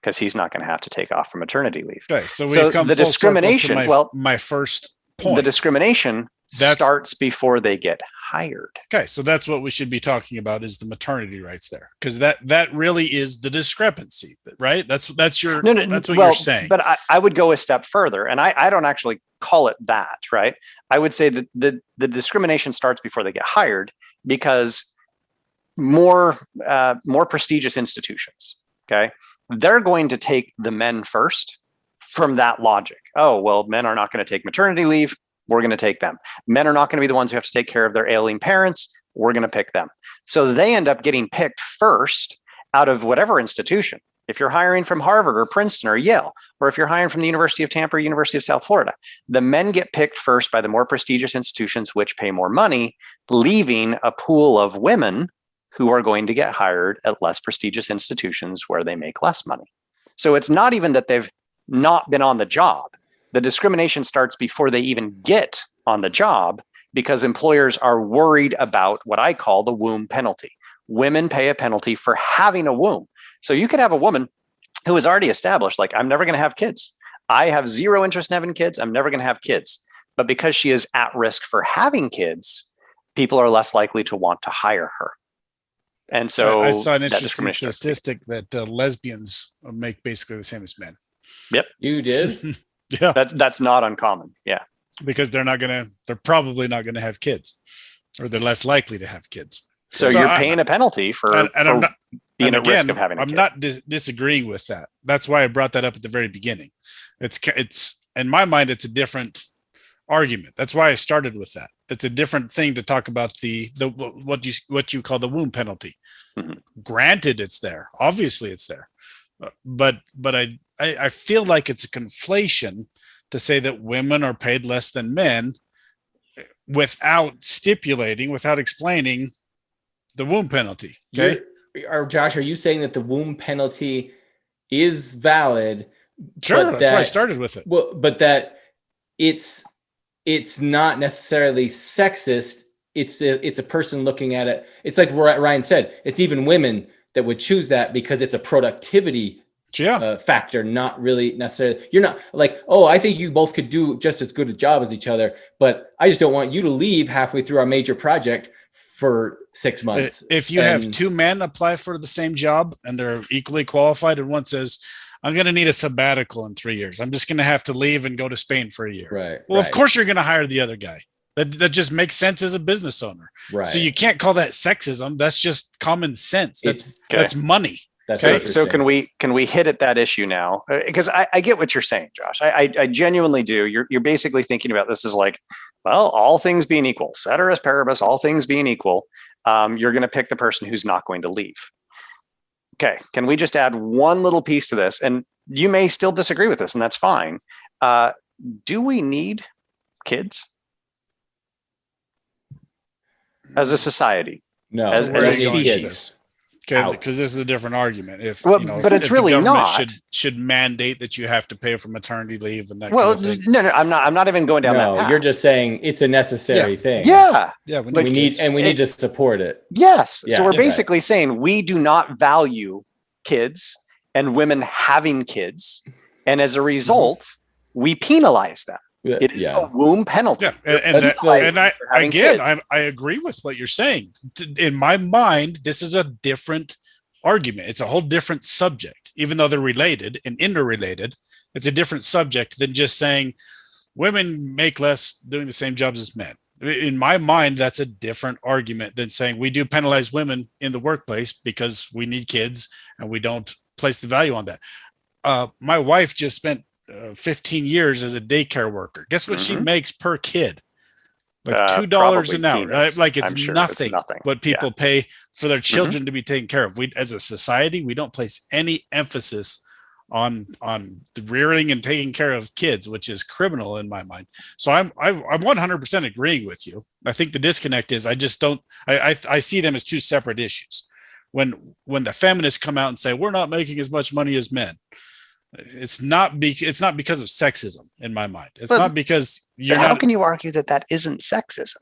because he's not going to have to take off for maternity leave. Okay, so we've come the discrimination. My first point. The discrimination starts before they get hired. Okay, so that's what we should be talking about is the maternity rights there, because that really is the discrepancy, right? That's what you're saying. But I would go a step further, and I don't actually call it that, right? I would say that the discrimination starts before they get hired, because more prestigious institutions, okay, they're going to take the men first from that logic. Oh, well, men are not going to take maternity leave. We're going to take them. Men are not going to be the ones who have to take care of their ailing parents. We're going to pick them. So they end up getting picked first out of whatever institution. If you're hiring from Harvard or Princeton or Yale, or if you're hiring from the University of Tampa or University of South Florida, the men get picked first by the more prestigious institutions, which pay more money, leaving a pool of women who are going to get hired at less prestigious institutions where they make less money. So it's not even that they've not been on the job. The discrimination starts before they even get on the job, because employers are worried about what I call the womb penalty. Women pay a penalty for having a womb. So you could have a woman who is already established, like, I'm never going to have kids. I have zero interest in having kids. I'm never going to have kids. But because she is at risk for having kids, people are less likely to want to hire her. And so I saw an interesting statistic that lesbians make basically the same as men. Yep. You did? Yeah. That's not uncommon. Yeah. Because they're probably not going to have kids, or they're less likely to have kids. So you're paying a penalty for being at risk of having a kid. I'm not disagreeing with that. That's why I brought that up at the very beginning. It's in my mind, it's a different argument. That's why I started with that. It's a different thing to talk about the what you call the womb penalty. Mm-hmm. Granted, it's there. Obviously, it's there. But I feel like it's a conflation to say that women are paid less than men without explaining the womb penalty. Okay. Josh, are you saying that the womb penalty is valid? Sure, that's why I started with it. Well, but that it's not necessarily sexist. It's a person looking at it. It's like Ryan said, it's even women that would choose that because it's a productivity factor, not really necessarily. You're not like, oh, I think you both could do just as good a job as each other, but I just don't want you to leave halfway through our major project for 6 months. If you have two men apply for the same job and they're equally qualified, and one says, I'm going to need a sabbatical in 3 years. I'm just going to have to leave and go to Spain for a year. Right. Well, of course you're going to hire the other guy. That just makes sense as a business owner. Right. So you can't call that sexism. That's just common sense. That's money. That's okay. So can we hit at that issue now? Because I get what you're saying, Josh. I genuinely do. You're basically thinking about this as like, well, all things being equal, ceteris paribus, all things being equal, you're going to pick the person who's not going to leave. Okay. Can we just add one little piece to this? And you may still disagree with this, and that's fine. Do we need kids as a society? No, as a species. Okay, because this is a different argument. But it's really not. Should mandate that you have to pay for maternity leave and that. Well, kind of thing. No, I'm not even going down that path. You're just saying it's a necessary thing. Yeah. We need to support it. Yes. Yeah, so we're basically saying we do not value kids and women having kids, and as a result, we penalize them. It is a womb penalty. Yeah, I agree with what you're saying. In my mind, this is a different argument. It's a whole different subject, even though they're related and interrelated. It's a different subject than just saying women make less doing the same jobs as men. In my mind, that's a different argument than saying we do penalize women in the workplace because we need kids and we don't place the value on that. My wife just spent 15 years as a daycare worker. Guess what she makes per kid? Like $2 an hour. Like it's nothing what people pay for their children to be taken care of. We, as a society, we don't place any emphasis on the rearing and taking care of kids, which is criminal in my mind. So I'm 100% agreeing with you. I think the disconnect is I see them as two separate issues. When the feminists come out and say we're not making as much money as men, it's not because of sexism in my mind. It's not because how can you argue that isn't sexism?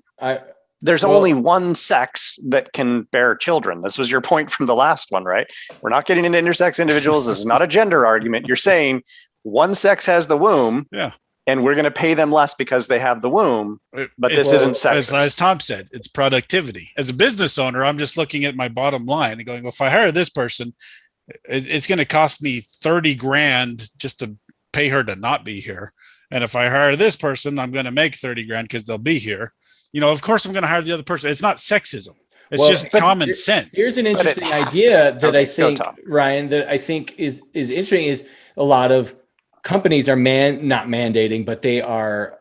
There's only one sex that can bear children. This was your point from the last one, right? We're not getting into intersex individuals. This is not a gender argument. You're saying one sex has the womb. Yeah. and we're going to pay them less because they have the womb. But this isn't sexist. As Tom said, it's productivity. As a business owner, I'm just looking at my bottom line and going, well, if I hire this person, it's going to cost me 30 grand just to pay her to not be here. And if I hire this person, I'm going to make 30 grand because they'll be here. Of course I'm going to hire the other person. It's not sexism. It's just common sense. Here's an interesting idea that I think, Ryan, that I think is interesting is a lot of companies are not mandating, but they are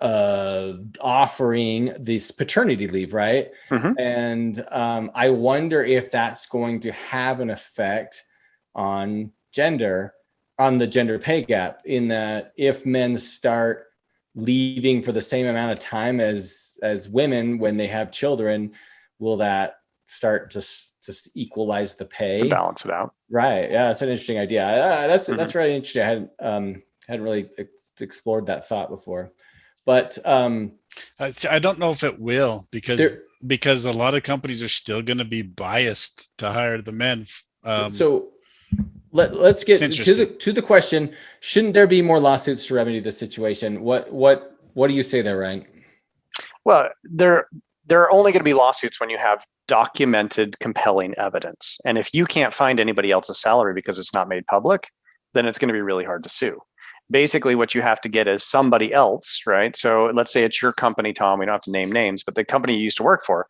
offering this paternity leave, right? Mm-hmm. And I wonder if that's going to have an effect on the gender pay gap, in that if men start leaving for the same amount of time as women when they have children, will that start to just equalize the pay, to balance it out? Right. Yeah, that's an interesting idea. That's really interesting. I hadn't really explored that thought before, but I don't know if it will, because a lot of companies are still going to be biased to hire the men. So let's get to the question: shouldn't there be more lawsuits to remedy the situation? What do you say there, Ryan? Well, there are only going to be lawsuits when you have documented, compelling evidence. And if you can't find anybody else's salary because it's not made public, then it's going to be really hard to sue. Basically, what you have to get is somebody else, right? So let's say it's your company, Tom. We don't have to name names, but the company you used to work for.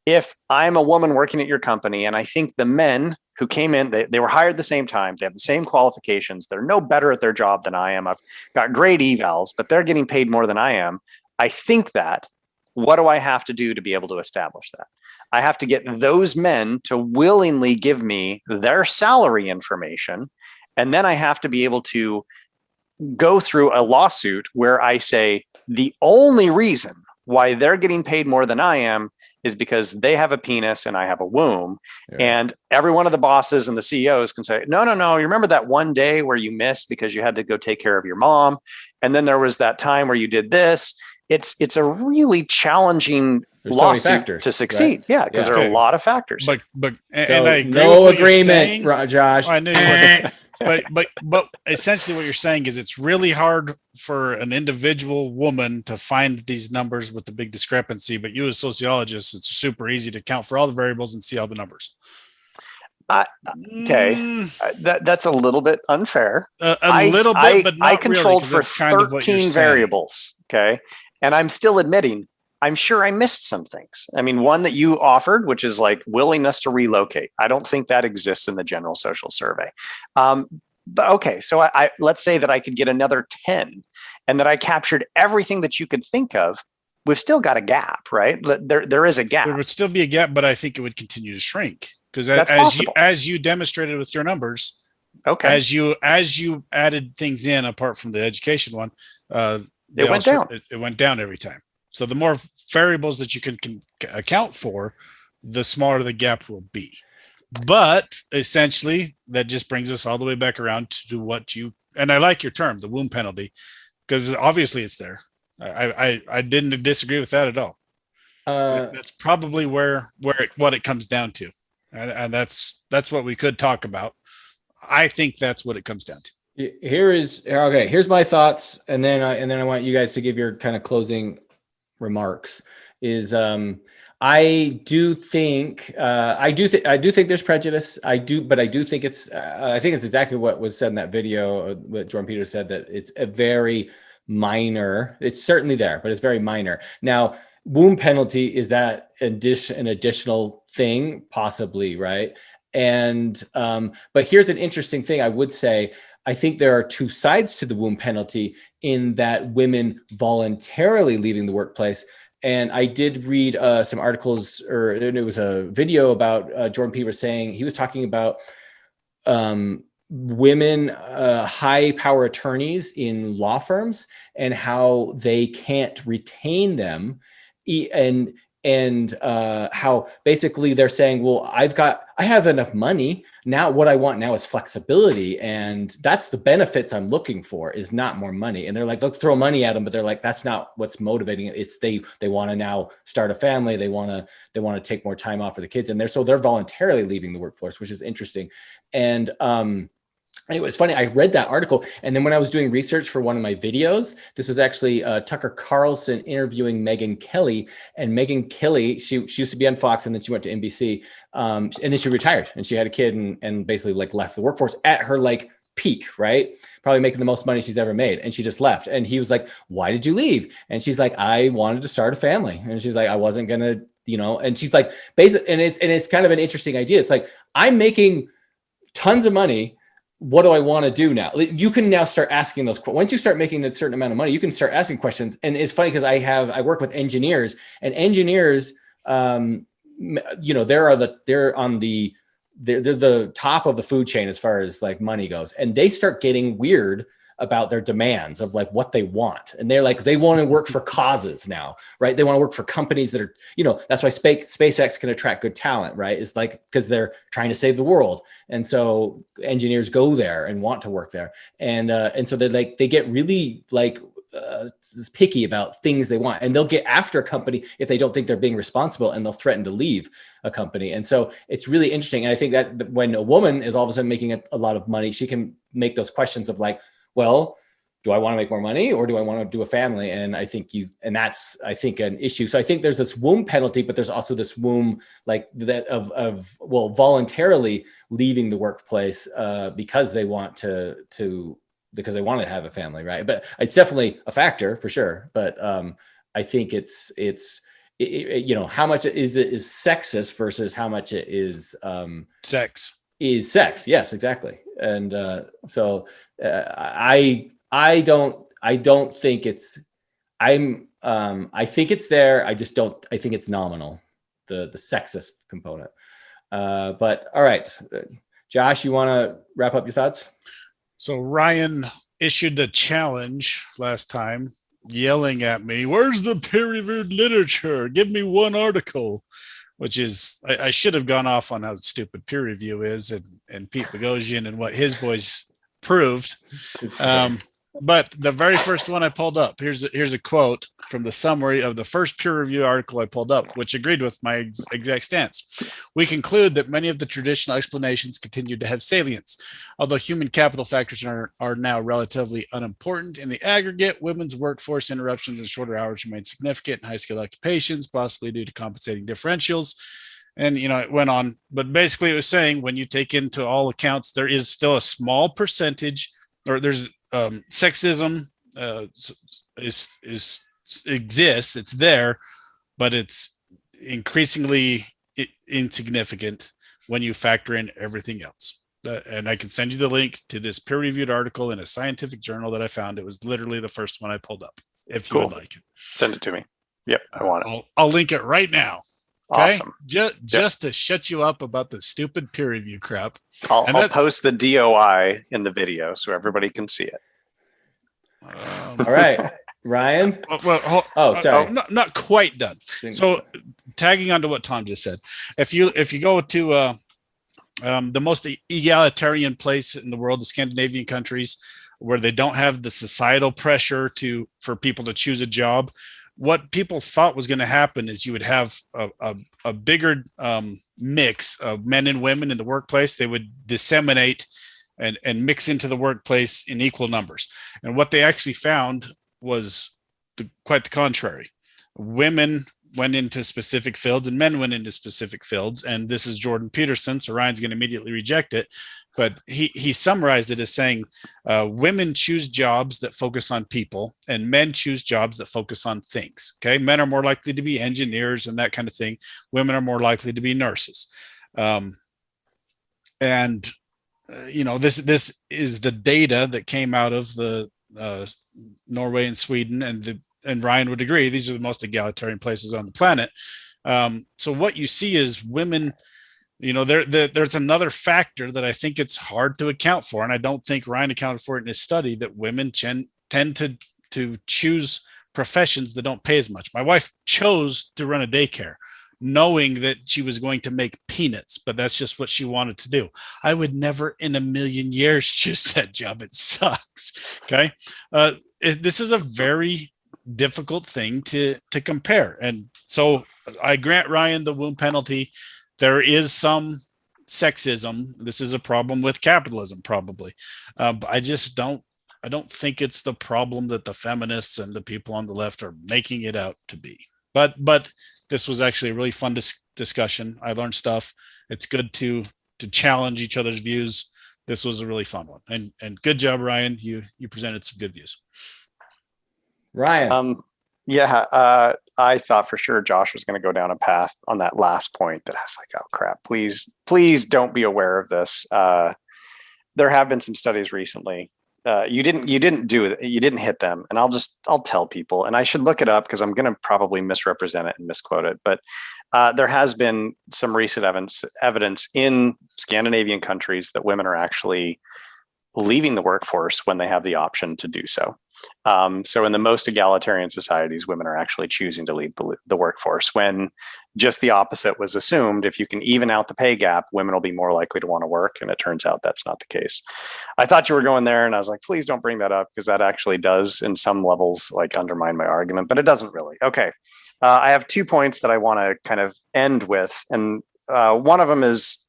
If I'm a woman working at your company and I think the men who came in, they were hired at the same time, they have the same qualifications, they're no better at their job than I am, I've got great evals, but they're getting paid more than I am. I think that. What do I have to do to be able to establish that? I have to get those men to willingly give me their salary information. And then I have to be able to go through a lawsuit where I say the only reason why they're getting paid more than I am is because they have a penis and I have a womb. Yeah. And every one of the bosses and the CEOs can say, no, you remember that one day where you missed because you had to go take care of your mom? And then there was that time where you did this. It's a really challenging lawsuit to succeed. Right? Yeah, because there are a lot of factors. But so I agree no with agreement, Josh. I knew but essentially what you're saying is it's really hard for an individual woman to find these numbers with the big discrepancy. But you as sociologists, it's super easy to count for all the variables and see all the numbers. Okay, that's a little bit unfair. A little bit, but not I controlled really, for 13 variables. Okay. And I'm still admitting, I'm sure I missed some things. I mean, one that you offered, which is like willingness to relocate. I don't think that exists in the general social survey. But okay, so I let's say that I could get another 10 and that I captured everything that you could think of. We've still got a gap, right? There is a gap. There would still be a gap, but I think it would continue to shrink because as you demonstrated with your numbers, okay, as you added things in apart from the education one, it went down. It went down every time. So the more variables that you can account for, the smaller the gap will be. But essentially, that just brings us all the way back around to what you, and I like your term, the womb penalty, because obviously it's there. I didn't disagree with that at all. That's probably what it comes down to. And that's what we could talk about. I think that's what it comes down to. Here's my thoughts, and then I want you guys to give your kind of closing remarks. I do think there's prejudice. I do think it's exactly what was said in that video. What Jordan Peters said, that it's a very minor. It's certainly there, but it's very minor. Now, womb penalty, is that an additional thing? Possibly, right? And but here's an interesting thing I would say. I think there are two sides to the womb penalty, in that women voluntarily leaving the workplace. And I did read some articles, or it was a video about Jordan Peters saying, he was talking about women, high power attorneys in law firms, and how they can't retain them, and how basically they're saying, well, I have enough money now. What I want now is flexibility, and that's the benefits I'm looking for, is not more money. And they're like, they'll throw money at them, but they're like, that's not what's motivating it. It's they want to now start a family. They want to take more time off for the kids, and they're voluntarily leaving the workforce, which is interesting. And Anyway, it's funny. I read that article, and then when I was doing research for one of my videos, this was actually Tucker Carlson interviewing Megyn Kelly. And Megyn Kelly, she used to be on Fox, and then she went to NBC, and then she retired, and she had a kid, and basically like left the workforce at her like peak, right? Probably making the most money she's ever made, and she just left. And he was like, "Why did you leave?" And she's like, "I wanted to start a family," and she's like, "I wasn't gonna." And she's like, basically, and it's kind of an interesting idea. It's like, I'm making tons of money. What do I want to do now? You can now start asking those. Once you start making a certain amount of money, you can start asking questions. And it's funny because I work with engineers, and engineers, they're the top of the food chain as far as like money goes, and they start getting weird about their demands of like what they want. And they're like, they want to work for causes now, right? They want to work for companies that are, that's why SpaceX can attract good talent, right? It's like, because they're trying to save the world. And so engineers go there and want to work there. And so they get really like picky about things they want, and they'll get after a company if they don't think they're being responsible, and they'll threaten to leave a company. And so it's really interesting. And I think that when a woman is all of a sudden making a lot of money, she can make those questions of like, well, do I want to make more money, or do I want to do a family? And I think that's an issue. So I think there's this womb penalty, but there's also this womb like that of voluntarily leaving the workplace because they want because they want to have a family, right? But it's definitely a factor for sure. But I think it's how much is sexist versus how much it is Sex. Is sex. Yes, exactly. And so I don't think it's, I think it's there. I think it's nominal, the sexist component. But all right, Josh, you want to wrap up your thoughts? So Ryan issued a challenge last time, yelling at me, "Where's the peer-reviewed literature? Give me one article." Which is, I should have gone off on how stupid peer review is, and Pete Boghossian and what his boys proved. But the very first one I pulled up, here's a quote from the summary of the first peer review article I pulled up, which agreed with my exact stance. "We conclude that many of the traditional explanations continue to have salience. Although human capital factors are now relatively unimportant in the aggregate, women's workforce interruptions and shorter hours remain significant in high-skilled occupations, possibly due to compensating differentials." And, it went on. But basically it was saying, when you take into all accounts, there is still a small percentage, or there's sexism exists, it's there, but it's increasingly insignificant when you factor in everything else. And I can send you the link to this peer-reviewed article in a scientific journal that I found. It was literally the first one I pulled up, if you would like it. Send it to me. Yep, I want it. I'll link it right now. Okay? Awesome. Just to shut you up about the stupid peer review crap. I'll post the DOI in the video so everybody can see it. All right, Ryan. Sorry. Not quite done. So, tagging onto what Tom just said, if you go to the most egalitarian place in the world, the Scandinavian countries, where they don't have the societal pressure for people to choose a job, what people thought was going to happen is you would have a bigger mix of men and women in the workplace. They would disseminate and mix into the workplace in equal numbers. And what they actually found was quite the contrary. Women went into specific fields and men went into specific fields. And this is Jordan Peterson, so Ryan's going to immediately reject it. But he summarized it as saying women choose jobs that focus on people and men choose jobs that focus on things. Okay, men are more likely to be engineers and that kind of thing. Women are more likely to be nurses. This is the data that came out of the Norway and Sweden, and Ryan would agree these are the most egalitarian places on the planet. So what you see is women. There's another factor that I think it's hard to account for, and I don't think Ryan accounted for it in his study, that women tend to choose professions that don't pay as much. My wife chose to run a daycare, knowing that she was going to make peanuts, but that's just what she wanted to do. I would never in a million years choose that job. It sucks. Okay. This is a very difficult thing to compare. And so I grant Ryan the womb penalty. There is some sexism. This is a problem with capitalism, probably. But I don't think it's the problem that the feminists and the people on the left are making it out to be. But this was actually a really fun discussion. I learned stuff. It's good to challenge each other's views. This was a really fun one, and good job, Ryan. You presented some good views. Ryan. I thought for sure Josh was going to go down a path on that last point that I was like, oh crap, please don't be aware of this. There have been some studies recently. You didn't hit them, and I'll tell people, and I should look it up because I'm going to probably misrepresent it and misquote it. But there has been some recent evidence in Scandinavian countries that women are actually leaving the workforce when they have the option to do so. So in the most egalitarian societies, women are actually choosing to leave the workforce, when just the opposite was assumed. If you can even out the pay gap, women will be more likely to want to work. And it turns out that's not the case. I thought you were going there, and I was like, please don't bring that up, because that actually does in some levels like undermine my argument, but it doesn't really. Okay. I have 2 points that I want to kind of end with. And one of them is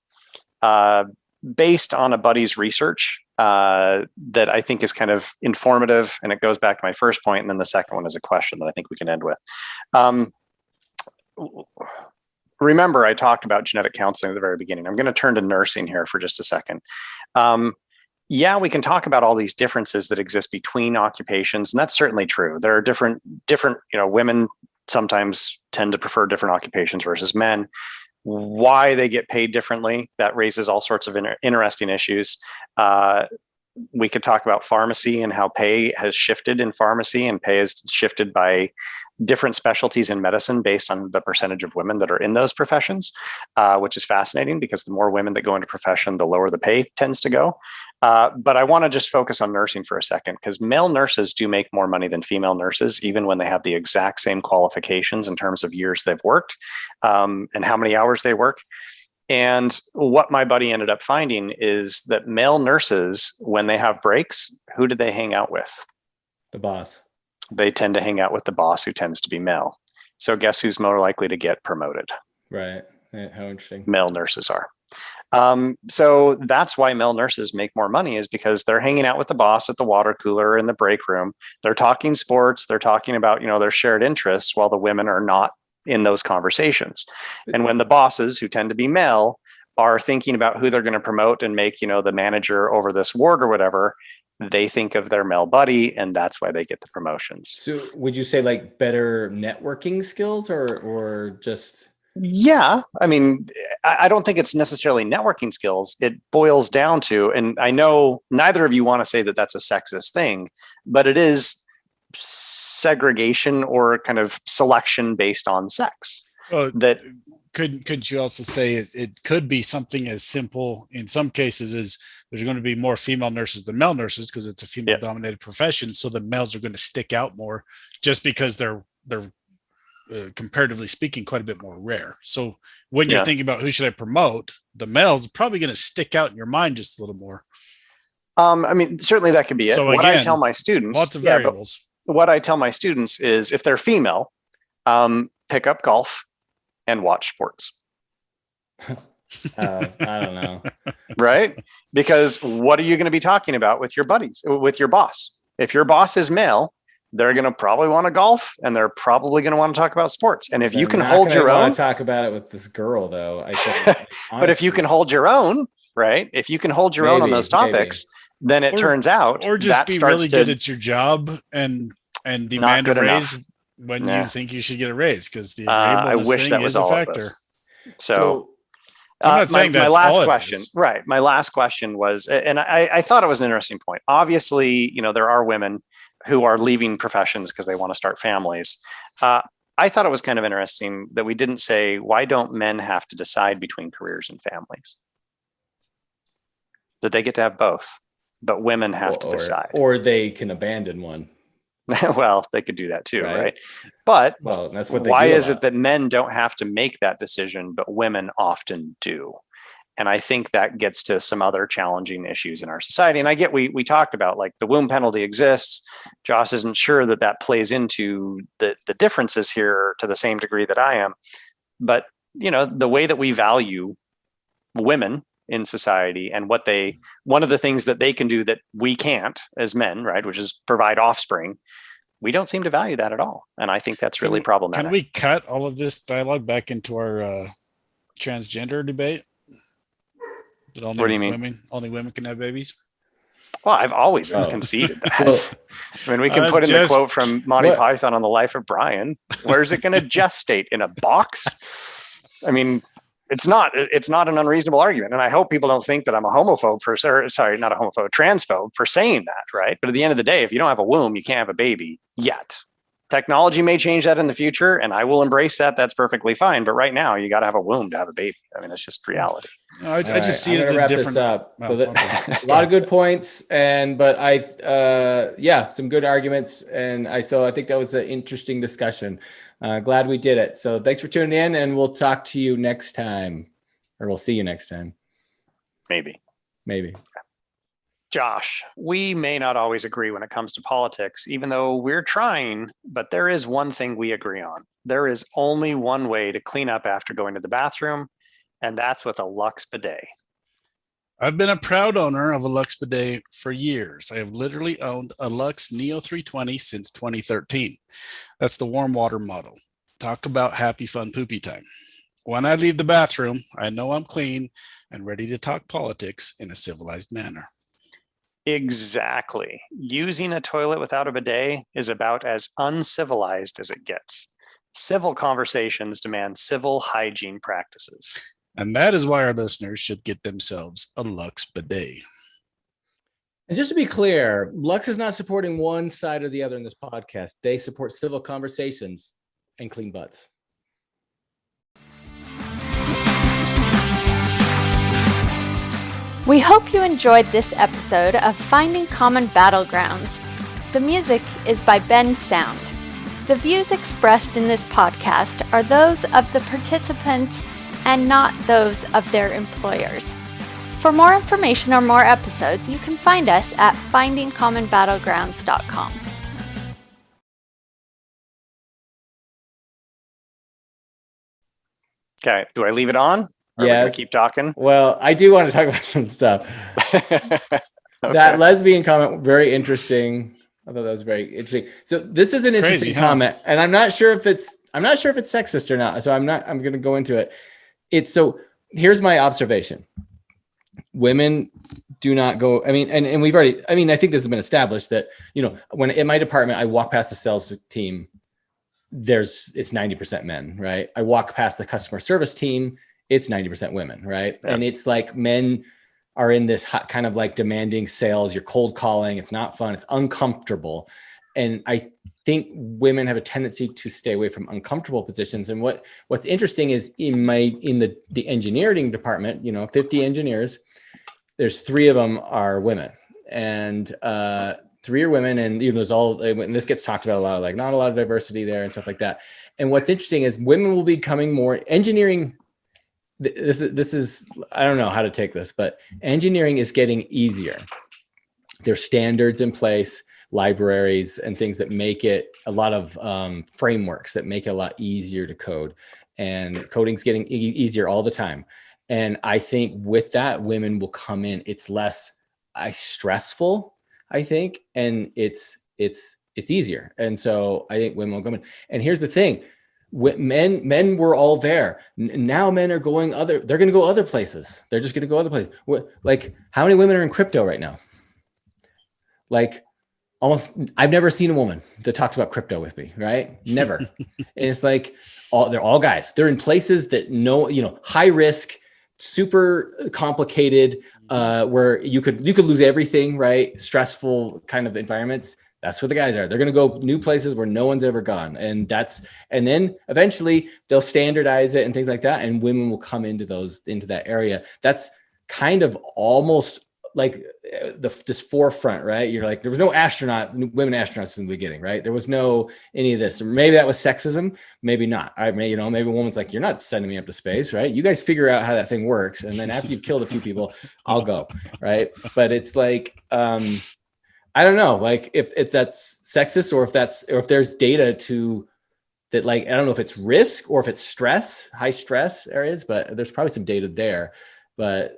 based on a buddy's research that I think is kind of informative, and it goes back to my first point. And then the second one is a question that I think we can end with. Remember, I talked about genetic counseling at the very beginning. I'm going to turn to nursing here for just a second. We can talk about all these differences that exist between occupations, and that's certainly true. There are different, women sometimes tend to prefer different occupations versus men. Why they get paid differently, that raises all sorts of interesting issues. We could talk about pharmacy and how pay has shifted in pharmacy, and pay is shifted by different specialties in medicine based on the percentage of women that are in those professions, which is fascinating, because the more women that go into profession, the lower the pay tends to go. But I want to just focus on nursing for a second, because male nurses do make more money than female nurses, even when they have the exact same qualifications in terms of years they've worked and how many hours they work. And what my buddy ended up finding is that male nurses, when they have breaks, who do they hang out with? The boss. They tend to hang out with the boss, who tends to be male. So guess who's more likely to get promoted? Right. How interesting. Male nurses are. So that's why male nurses make more money, is because they're hanging out with the boss at the water cooler in the break room. They're talking sports. They're talking about, their shared interests, while the women are not in those conversations. And when the bosses, who tend to be male, are thinking about who they're going to promote and make, the manager over this ward or whatever, they think of their male buddy, and that's why they get the promotions. So would you say like better networking skills or just... Yeah. I mean, I don't think it's necessarily networking skills. It boils down to, and I know neither of you want to say that that's a sexist thing, but it is segregation or kind of selection based on sex. Well, that could you also say it could be something as simple in some cases as there's going to be more female nurses than male nurses, because it's a female dominated profession. So the males are going to stick out more, just because they're comparatively speaking, quite a bit more rare. So when you're thinking about who should I promote, the males are probably going to stick out in your mind just a little more. I mean, certainly that could be it. So What again, I tell my students, lots of variables. What I tell my students is, if they're female, pick up golf and watch sports. I don't know. Right? Because what are you going to be talking about with your buddies, with your boss? If your boss is male, they're going to probably want to golf, and they're probably going to want to talk about sports. And if you can hold your own, talk about it with this girl, though, I think. But if you can hold your own, right? If you can hold your own on those topics, then it turns out, or just be really good at your job and demand a raise when you think you should get a raise, because the I wish thing that was is a all factor. So I'm not saying that's my last all question, right? My last question was, and I thought it was an interesting point. Obviously, there are women who are leaving professions because they want to start families. I thought it was kind of interesting that we didn't say, why don't men have to decide between careers and families? That they get to have both, but women have to decide. Or they can abandon one. Well, they could do that too, right? But that's what they why do is it that men don't have to make that decision, but women often do? And I think that gets to some other challenging issues in our society. And I get, we talked about, like, the womb penalty exists. Josh isn't sure that plays into the differences here to the same degree that I am. But, the way that we value women in society and one of the things that they can do that we can't as men, right, which is provide offspring. We don't seem to value that at all. And I think that's really problematic. Can we cut all of this dialogue back into our transgender debate? That What do you mean? Only women can have babies? Well, I've always conceded that. I mean, we can put in the quote from Monty Python on the Life of Brian. Where's it going to gestate? In a box? I mean, it's not an unreasonable argument. And I hope people don't think that I'm a homophobe not a homophobe, transphobe for saying that, right? But at the end of the day, if you don't have a womb, you can't have a baby yet. Technology may change that in the future, and I will embrace that. That's perfectly fine. But right now, you got to have a womb to have a baby. I mean, that's just reality. No, I just see it as a different. This up. A lot of good points, but some good arguments, and so I think that was an interesting discussion. Glad we did it. So thanks for tuning in, and we'll talk to you next time, or we'll see you next time. Maybe. Josh, we may not always agree when it comes to politics, even though we're trying, but there is one thing we agree on. There is only one way to clean up after going to the bathroom, and that's with a Lux bidet. I've been a proud owner of a Lux bidet for years. I have literally owned a Lux Neo 320 since 2013. That's the warm water model. Talk about happy, fun, poopy time. When I leave the bathroom, I know I'm clean and ready to talk politics in a civilized manner. Exactly. Using a toilet without a bidet is about as uncivilized as it gets. Civil conversations demand civil hygiene practices. And that is why our listeners should get themselves a Lux bidet. And just to be clear, Lux is not supporting one side or the other in this podcast. They support civil conversations and clean butts. We hope you enjoyed this episode of Finding Common Battlegrounds. The music is by Ben Sound. The views expressed in this podcast are those of the participants and not those of their employers. For more information or more episodes, you can find us at findingcommonbattlegrounds.com. Okay, do I leave it on? Or Yeah. keep talking. Well, I do want to talk about some stuff. Okay. That lesbian comment, very interesting. I thought that was very interesting. So this is an interesting comment, and I'm not sure if it's sexist or not. So I'm going to go into it. Here's my observation. Women do not go. I mean, and we've already. I mean, I think this has been established that when in my department I walk past the sales team, it's 90% men, right? I walk past the customer service team. It's 90% women, right? Yeah. And it's like men are in this kind of like demanding sales. You're cold calling. It's not fun. It's uncomfortable. And I think women have a tendency to stay away from uncomfortable positions. And what's interesting is in the engineering department, 50 engineers, there's 3 of them are women, and 3 are women. And there's and this gets talked about a lot, like not a lot of diversity there and stuff like that. And what's interesting is women will be becoming more engineering. This is I don't know how to take this, but engineering is getting easier. There's standards in place, libraries and things that make it a lot of frameworks that make it a lot easier to code, and coding's getting easier all the time. And I think with that, women will come in. It's less stressful, I think, and it's easier. And so I think women will come in. And here's the thing. Men were all there. Now men are they're going to go other places. They're just going to go other places. Like, how many women are in crypto right now? Like, I've never seen a woman that talked about crypto with me, right? Never. And it's like, they're all guys. They're in places that high risk, super complicated, where you could lose everything, right? Stressful kind of environments. That's where the guys are. They're going to go new places where no one's ever gone. And then eventually they'll standardize it and things like that. And women will come into that area. That's kind of almost like this forefront, right? You're like, there was no women astronauts in the beginning, right? There was no any of this. Maybe that was sexism. Maybe not. Maybe a woman's like, you're not sending me up to space, right? You guys figure out how that thing works. And then after you've killed a few people, I'll go, right? But it's like, I don't know, like if that's sexist or if there's data that, like, I don't know if it's risk or if it's stress, high stress areas, but there's probably some data there. but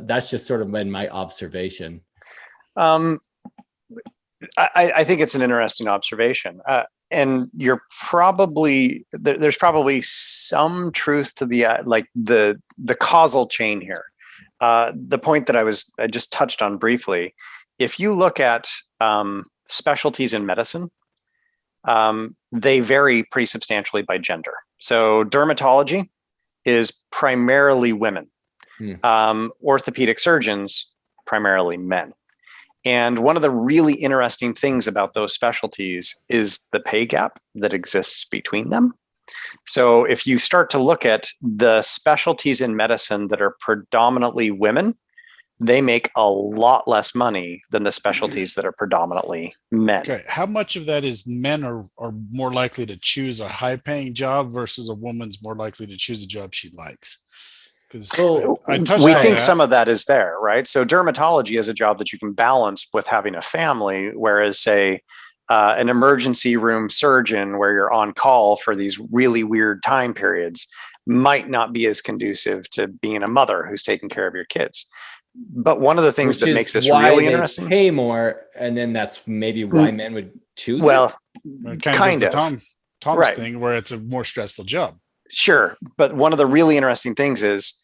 that's just sort of been my observation. I think it's an interesting observation. And there's probably some truth to the causal chain here. The point that I just touched on briefly, if you look at specialties in medicine, they vary pretty substantially by gender. So dermatology is primarily women. Orthopedic surgeons, primarily men. And one of the really interesting things about those specialties is the pay gap that exists between them. So if you start to look at the specialties in medicine that are predominantly women, they make a lot less money than the specialties that are predominantly men. Okay. How much of that is men are more likely to choose a high paying job versus a woman's more likely to choose a job she likes? So we think some of that is there, right? So dermatology is a job that you can balance with having a family, whereas say an emergency room surgeon where you're on call for these really weird time periods might not be as conducive to being a mother who's taking care of your kids. But one of the things that makes this really interesting, pay more, and then that's maybe why men would choose. Well, kind of Tom's right. thing, where it's a more stressful job. Sure, but one of the really interesting things is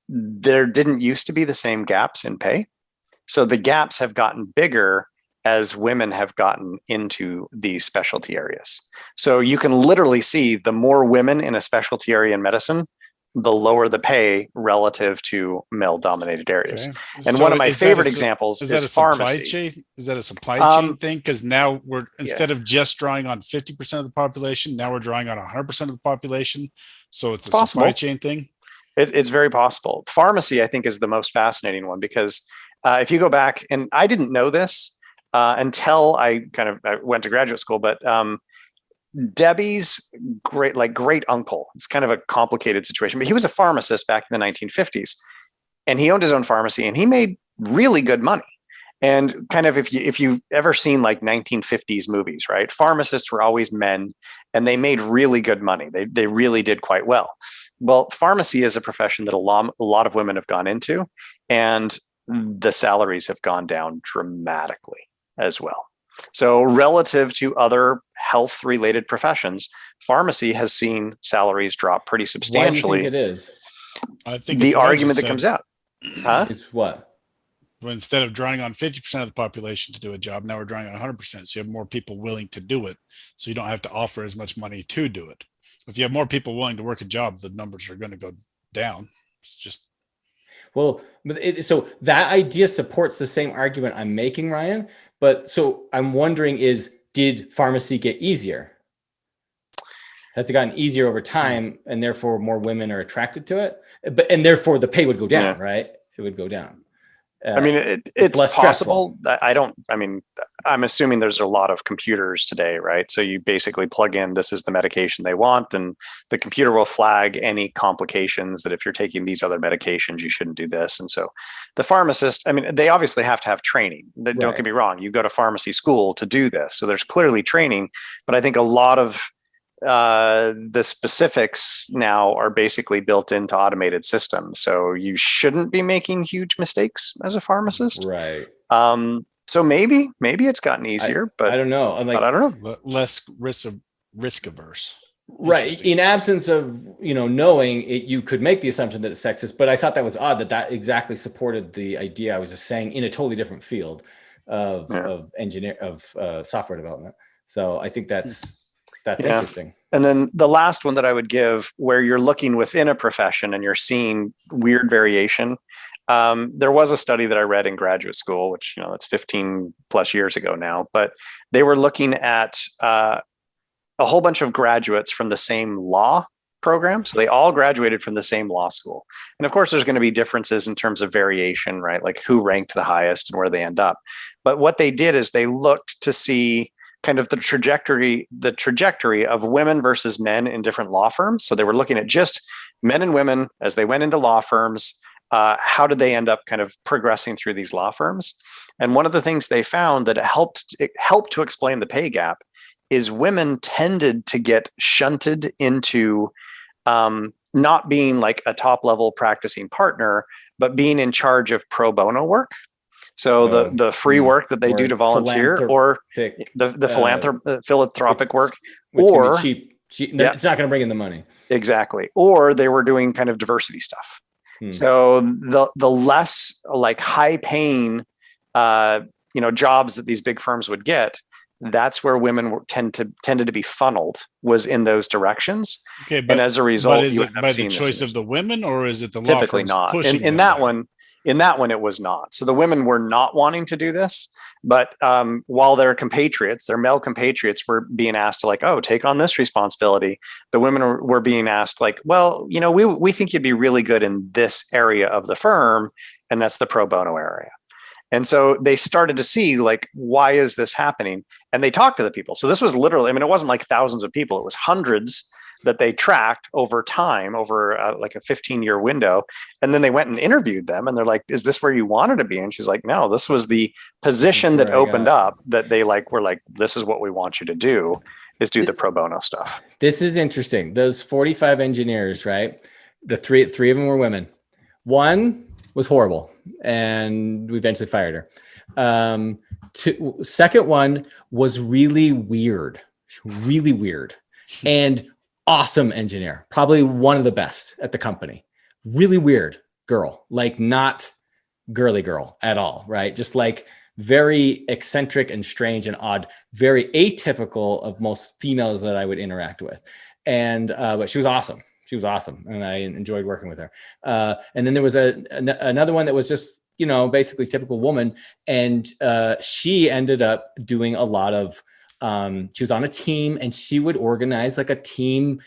there didn't used to be the same gaps in pay, so the gaps have gotten bigger as women have gotten into these specialty areas. So you can literally see the more women in a specialty area in medicine, the lower the pay relative to male-dominated areas. Okay. And so one of my favorite examples is pharmacy. Is that a supply chain thing? Because now we're, instead of just drawing on 50% of the population, now we're drawing on 100% of the population. So it's a supply chain thing? It's very possible. Pharmacy, I think, is the most fascinating one because if you go back, and I didn't know this until I went to graduate school, but Debbie's great uncle, it's kind of a complicated situation, but he was a pharmacist back in the 1950s and he owned his own pharmacy and he made really good money. And kind of if you've ever seen like 1950s movies, right? Pharmacists were always men and they made really good money. They really did quite well. Well, pharmacy is a profession that a lot of women have gone into, and the salaries have gone down dramatically as well. So relative to other health-related professions, pharmacy has seen salaries drop pretty substantially. Why do you think it is? I think the argument that comes out. Is what? Well, instead of drawing on 50% of the population to do a job, now we're drawing on 100%. So you have more people willing to do it. So you don't have to offer as much money to do it. If you have more people willing to work a job, the numbers are going to go down. It's just. Well, so that idea supports the same argument I'm making, Ryan. But so I'm wondering did pharmacy get easier? Has it gotten easier over time and therefore more women are attracted to it? And therefore the pay would go down, right? It would go down. It's possible. I'm assuming there's a lot of computers today, right? So you basically plug in, this is the medication they want, and the computer will flag any complications that if you're taking these other medications, you shouldn't do this. And so the pharmacist, they obviously have to have training. Don't get me wrong. You go to pharmacy school to do this. So there's clearly training, but I think a lot of the specifics now are basically built into automated systems. So you shouldn't be making huge mistakes as a pharmacist. Right. So maybe it's gotten easier, but I don't know. I don't know. Less risk averse. Right. In absence of, knowing it, you could make the assumption that it's sexist, but I thought that was odd that exactly supported the idea I was just saying in a totally different field of software development. So I think that's interesting. And then the last one that I would give, where you're looking within a profession and you're seeing weird variation. There was a study that I read in graduate school, which, that's 15 plus years ago now, but they were looking at a whole bunch of graduates from the same law program. So they all graduated from the same law school. And of course, there's going to be differences in terms of variation, right? Like who ranked the highest and where they end up. But what they did is they looked to see kind of the trajectory of women versus men in different law firms. So they were looking at just men and women as they went into law firms. How did they end up kind of progressing through these law firms? And one of the things they found that it helped to explain the pay gap is women tended to get shunted into not being like a top level practicing partner, but being in charge of pro bono work. So the free work that they do to volunteer, or the philanthropic work, which or can be cheap. It's not going to bring in the money. Exactly. Or they were doing kind of diversity stuff. So the less like high paying, jobs that these big firms would get, that's where women tended to be funneled, was in those directions. Okay, but, and as a result, but is it by the choice of the women, or is it the law typically firms not? pushing In that one, it was not. So the women were not wanting to do this. But while their male compatriots were being asked to like, oh, take on this responsibility, the women were being asked like, well, we think you'd be really good in this area of the firm, and that's the pro bono area. And so they started to see like, why is this happening? And they talked to the people. So this was literally, I mean, it wasn't like thousands of people. It was hundreds that they tracked over time, over like a 15-year window. And then they went and interviewed them, and they're like, is this where you wanted to be? And she's like, no, this was the position that opened up, that they like were like, this is what we want you to do, is do the pro bono stuff. This is interesting. Those 45 engineers, right? The three of them were women. One was horrible, and we eventually fired her. Second one was really weird, and awesome engineer, probably one of the best at the company. Really weird girl, like not girly girl at all, right? Just like very eccentric and strange and odd, very atypical of most females that I would interact with. And but she was awesome. She was awesome, and I enjoyed working with her. And then there was another one that was just, basically typical woman, and she ended up doing a lot of. She was on a team, and she would organize like a team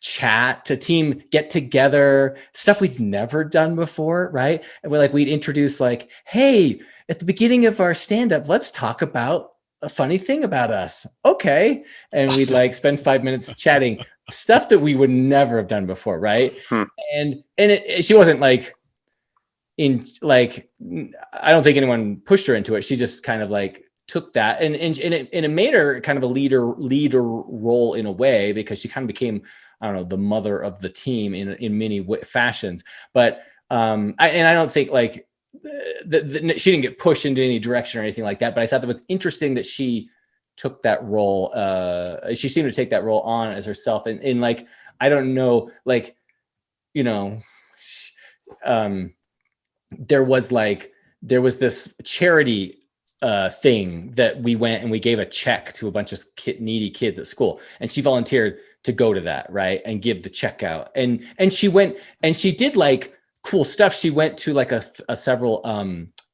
chat, to team get together, stuff we'd never done before, right? And we'd introduce like, hey, at the beginning of our stand-up, let's talk about a funny thing about us. Okay. And we'd like spend 5 minutes chatting, stuff that we would never have done before, right? And she wasn't like I don't think anyone pushed her into it. She just kind of like took that and it made her kind of a leader role in a way, because she kind of became, I don't know, the mother of the team in many fashions. But I don't think like she didn't get pushed into any direction or anything like that. But I thought that was interesting that she took that role. She seemed to take that role on as herself. And like, I don't know, like, there was this charity thing that we went and we gave a check to a bunch of needy kids at school, and she volunteered to go to that, right, and give the check out. And she went and she did like cool stuff. She went to like a several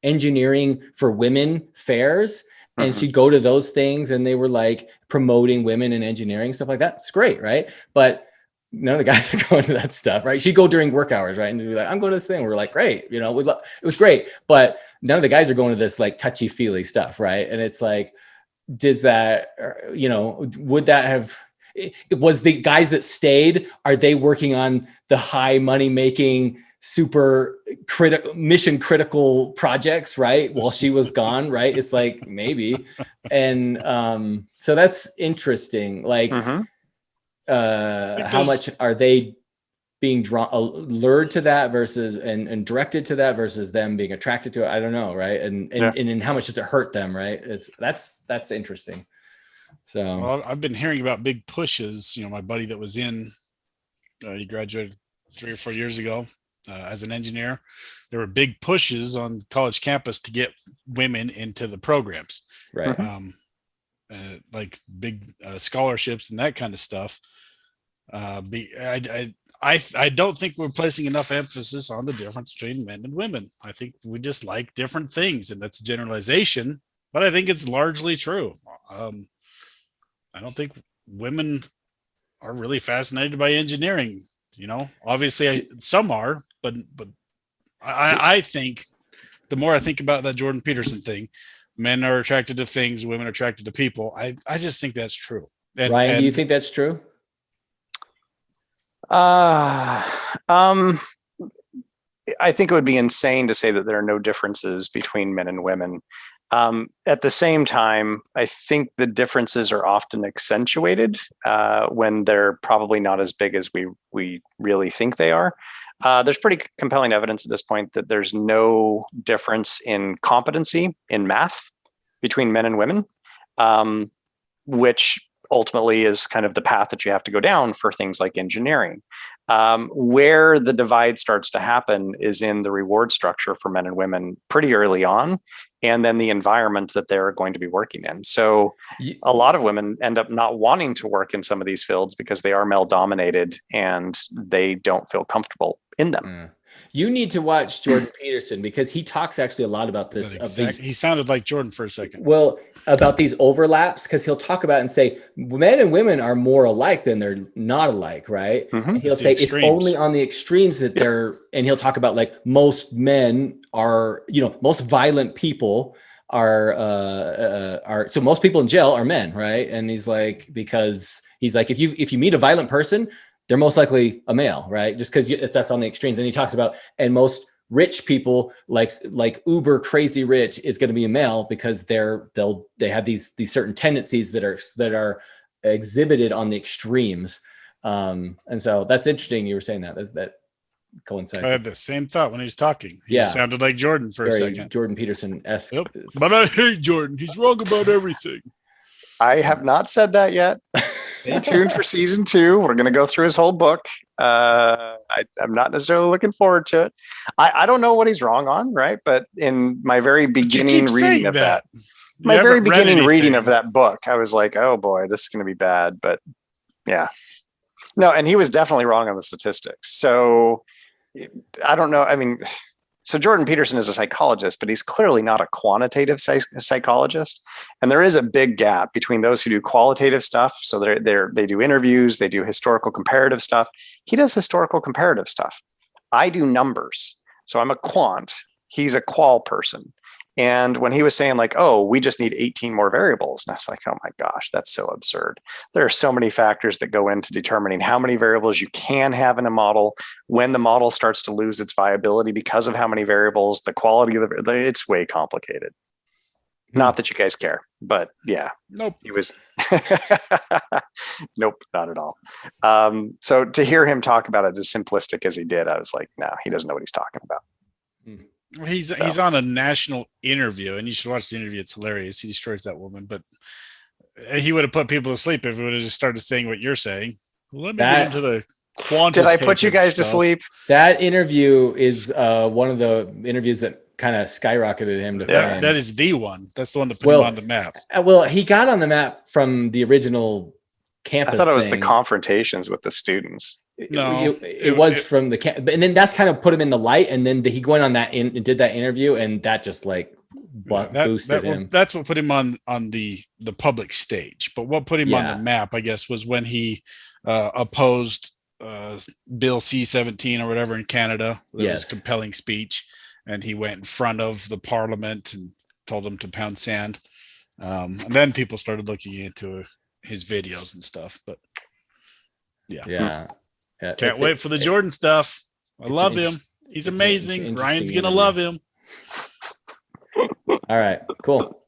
engineering for women fairs, and she'd go to those things, and they were like promoting women in engineering, stuff like that. It's great, right? But none of the guys are going to that stuff, right? She'd go during work hours, right? And be like, I'm going to this thing. We're like, great, it was great. But none of the guys are going to this like touchy feely stuff, right? And it's like, does that, would that have, was the guys that stayed, are they working on the high money making, super mission critical projects, right? While she was gone, right? It's like, maybe. And so that's interesting. Like, how much are they being lured to that versus and directed to that versus them being attracted to it? I don't know, right? And how much does it hurt them, right? That's interesting. So, well, I've been hearing about big pushes. My buddy that was he graduated 3 or 4 years ago as an engineer. There were big pushes on college campus to get women into the programs, right? Like big scholarships and that kind of stuff. I don't think we're placing enough emphasis on the difference between men and women. I think we just like different things, and that's a generalization, but I think it's largely true. I don't think women are really fascinated by engineering. Obviously some are, but I think the more I think about that Jordan Peterson thing, men are attracted to things, women are attracted to people. I just think that's true. Ryan, do you think that's true? I think it would be insane to say that there are no differences between men and women. At the same time, I think the differences are often accentuated when they're probably not as big as we really think they are. There's pretty compelling evidence at this point that there's no difference in competency in math between men and women, which ultimately is kind of the path that you have to go down for things like engineering. Where the divide starts to happen is in the reward structure for men and women pretty early on, and then the environment that they're going to be working in. So a lot of women end up not wanting to work in some of these fields because they are male dominated and they don't feel comfortable in them. You need to watch Jordan Peterson because he talks actually a lot about this. He sounded like Jordan for a second. Well, about these overlaps, because he'll talk about and say men and women are more alike than they're not alike, right? Mm-hmm. And he'll say it's only on the extremes that they're, and he'll talk about like most men are, most violent people are so most people in jail are men, right? And he's like, because he's like, if you meet a violent person, they're most likely a male, right? Just because that's on the extremes. And he talks about, and most rich people, like uber crazy rich, is going to be a male because they have these certain tendencies that are exhibited on the extremes. And so that's interesting. You were saying that coincides. I had the same thought when he was talking. He sounded like Jordan for a second. Jordan Peterson-esque. Yep. But I hate Jordan. He's wrong about everything. I have not said that yet. Stay tuned for season 2. We're going to go through his whole book. I'm not necessarily looking forward to it. I don't know what he's wrong on, right? But in my very beginning reading of that reading of that book, I was like, oh boy, this is going to be bad. But yeah, no, and he was definitely wrong on the statistics. So I don't know. I mean, so Jordan Peterson is a psychologist, but he's clearly not a quantitative psychologist. And there is a big gap between those who do qualitative stuff. So they do interviews, they do historical comparative stuff. He does historical comparative stuff. I do numbers. So I'm a quant. He's a qual person. And when he was saying like, oh, we just need 18 more variables. And I was like, oh my gosh, that's so absurd. There are so many factors that go into determining how many variables you can have in a model. When the model starts to lose its viability because of how many variables, the quality of it's way complicated. Not that you guys care, but yeah. Nope. He was, nope, not at all. So to hear him talk about it as simplistic as he did, I was like, no, he doesn't know what he's talking about. He's on a national interview, and you should watch the interview. It's hilarious. He destroys that woman, but he would have put people to sleep if he would have just started saying what you're saying. Let me get into the quantitative. Did I put you guys to sleep? That interview is one of the interviews that kind of skyrocketed him to fame. That is the one. That's the one that put him on the map. Well, he got on the map from the original campus. I thought it was the confrontations with the students. No, it was from the camp, and then that's kind of put him in the light. And then he went on that and did that interview, and that just like boosted him. That's what put him on the public stage. But what put him on the map, I guess, was when he opposed Bill C-17 or whatever in Canada. That was compelling speech, and he went in front of the Parliament and told them to pound sand. And then people started looking into his videos and stuff. But yeah. Can't wait for the Jordan stuff. I love him. He's amazing. Ryan's going to love him. All right, cool.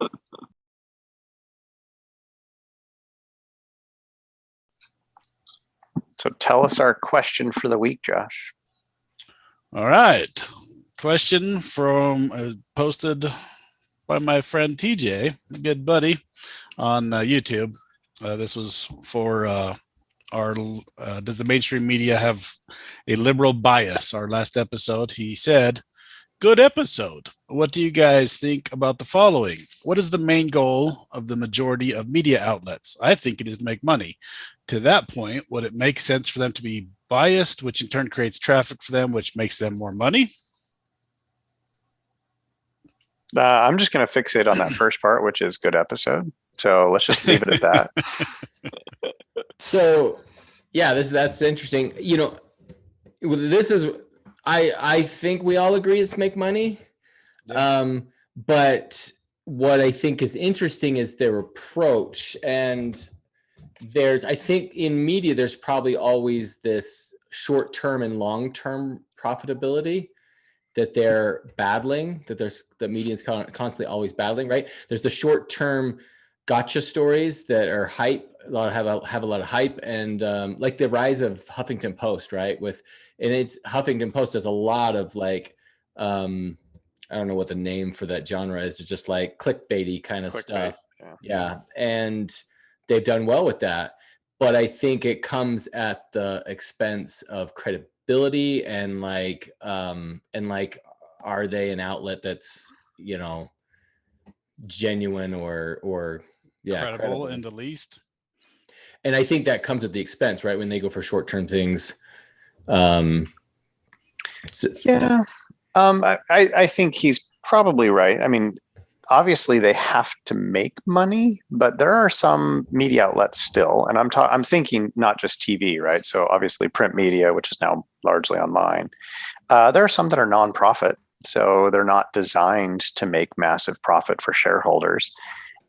So tell us our question for the week, Josh. All right. Question from posted by my friend TJ, a good buddy, on YouTube. This was for does the mainstream media have a liberal bias? Our last episode, he said, good episode. What do you guys think about the following? What is the main goal of the majority of media outlets? I think it is to make money. To that point, would it make sense for them to be biased, which in turn creates traffic for them, which makes them more money? I'm just going to fixate on that first part, which is good episode. So let's just leave it at that. So, yeah, that's interesting. This is, I think we all agree it's make money. But what I think is interesting is their approach. And I think in media, there's probably always this short-term and long-term profitability. that they're battling, that there's the media's constantly always battling, right? There's the short-term gotcha stories that are hype, have a lot of hype, and like the rise of Huffington Post, right? And it's Huffington Post does a lot of like, I don't know what the name for that genre is. It's just like clickbaity kind of stuff. Yeah. And they've done well with that. But I think it comes at the expense of credibility and like, are they an outlet that's, genuine or credible in the least? And I think that comes at the expense, right? When they go for short-term things. I think he's probably right. I mean, obviously they have to make money, but there are some media outlets still, and I'm thinking not just TV, right? So obviously print media, which is now largely online. There are some that are nonprofit, so they're not designed to make massive profit for shareholders.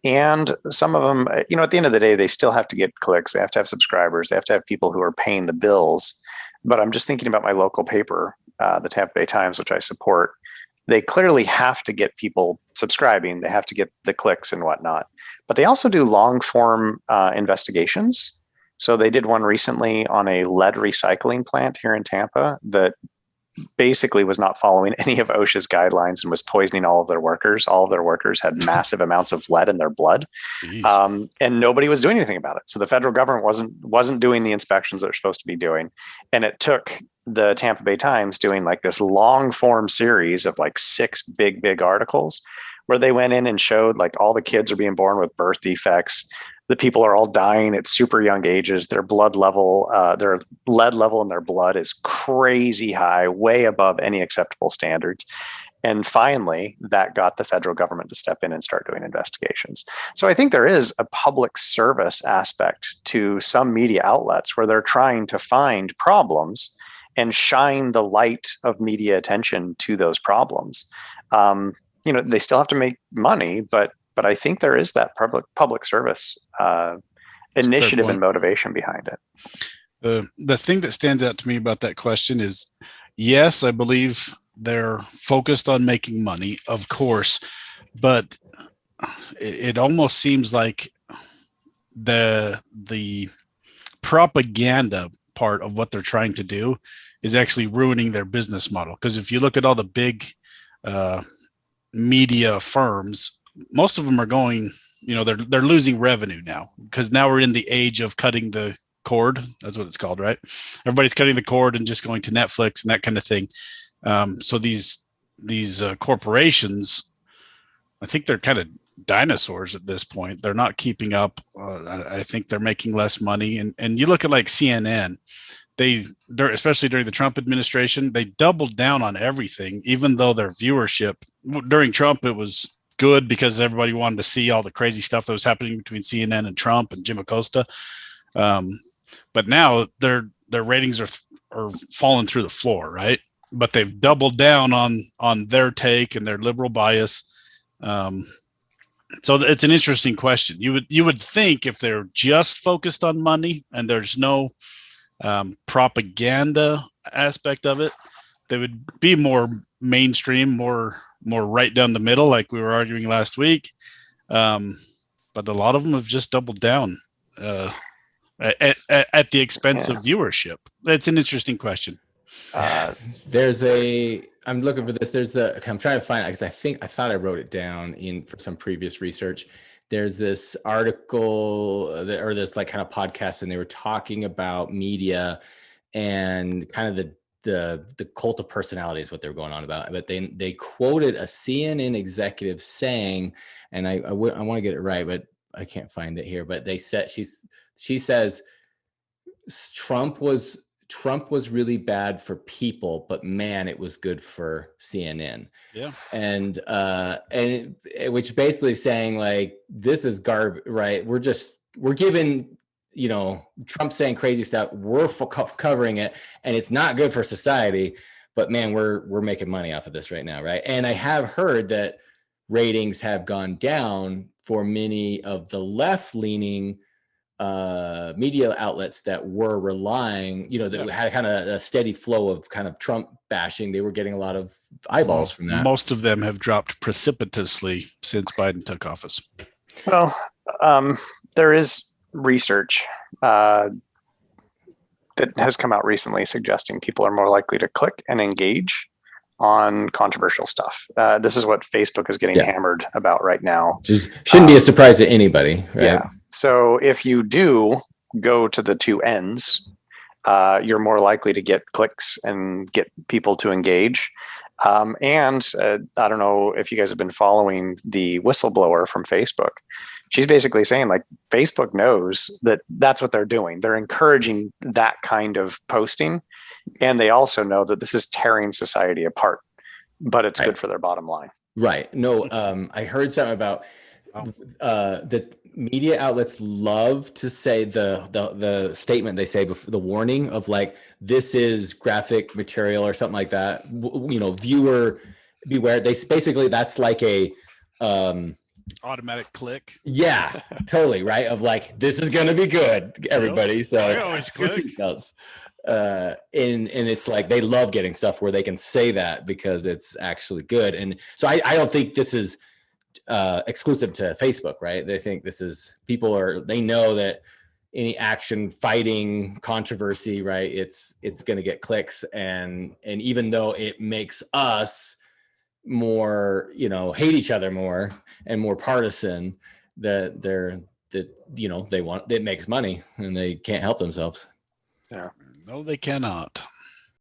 And some of them, at the end of the day, they still have to get clicks. They have to have subscribers. They have to have people who are paying the bills. But I'm just thinking about my local paper, the Tampa Bay Times, which I support. They clearly have to get people subscribing. They have to get the clicks and whatnot. But they also do long form investigations. So they did one recently on a lead recycling plant here in Tampa that basically was not following any of OSHA's guidelines and was poisoning all of their workers. All of their workers had massive amounts of lead in their blood, and nobody was doing anything about it. So the federal government wasn't doing the inspections they're supposed to be doing, and it took the Tampa Bay Times doing like this long form series of like 6 big articles where they went in and showed like all the kids are being born with birth defects. The people are all dying at super young ages. Their blood level, their lead level in their blood is crazy high, way above any acceptable standards. And finally, that got the federal government to step in and start doing investigations. So I think there is a public service aspect to some media outlets where they're trying to find problems and shine the light of media attention to those problems. They still have to make money, but I think there is that public service initiative and motivation behind it. The thing that stands out to me about that question is, yes, I believe they're focused on making money, of course, but it almost seems like the propaganda part of what they're trying to do is actually ruining their business model. Because if you look at all the big media firms, most of them are going, they're losing revenue now, because now we're in the age of cutting the cord. That's what it's called, right? Everybody's cutting the cord and just going to Netflix and that kind of thing. So these corporations, I think they're kind of dinosaurs at this point. They're not keeping up. I think they're making less money. And you look at like CNN, especially during the Trump administration, they doubled down on everything, even though their viewership during Trump, it was good because everybody wanted to see all the crazy stuff that was happening between CNN and Trump and Jim Acosta. But now their ratings are falling through the floor, right? But they've doubled down on their take and their liberal bias. So it's an interesting question. You would think if they're just focused on money and there's no propaganda aspect of it, they would be more mainstream, more right down the middle, like we were arguing last week. But a lot of them have just doubled down at the expense of viewership. That's an interesting question. I'm looking for this. I'm trying to find it because I thought I wrote it down for some previous research. There's this article or this like kind of podcast, and they were talking about media and kind of the cult of personality is what they were going on about. But they quoted a CNN executive saying, and I want to get it right, but I can't find it here. But they said she says Trump was really bad for people, but man, it was good for CNN. Yeah. And which basically saying like, this is garbage, right? We're giving, Trump saying crazy stuff. We're covering it, and it's not good for society, but man, we're making money off of this right now. Right. And I have heard that ratings have gone down for many of the left leaning media outlets that were relying, that had kind of a steady flow of kind of Trump bashing. They were getting a lot of eyeballs from that. Most of them have dropped precipitously since Biden took office. Well, there is research that has come out recently suggesting people are more likely to click and engage on controversial stuff. This is what Facebook is getting hammered about right now. Just shouldn't be a surprise to anybody, right? Yeah. So if you do go to the two ends, you're more likely to get clicks and get people to engage. And I don't know if you guys have been following the whistleblower from Facebook. She's basically saying like Facebook knows that that's what they're doing. They're encouraging that kind of posting. And they also know that this is tearing society apart, but it's good for their bottom line. Right. No, I heard something about that media outlets love to say the statement they say before the warning of like, this is graphic material or something like that. Viewer beware. They basically, that's like a automatic click. Yeah, totally. Right. Of like, this is going to be good, everybody. So I always click. And it's like they love getting stuff where they can say that because it's actually good. And so I don't think this is exclusive to Facebook, right? They think this is they know that any action, fighting, controversy, right? It's going to get clicks, and even though it makes us more, hate each other more and more partisan, they want, it makes money and they can't help themselves. Yeah. No, they cannot.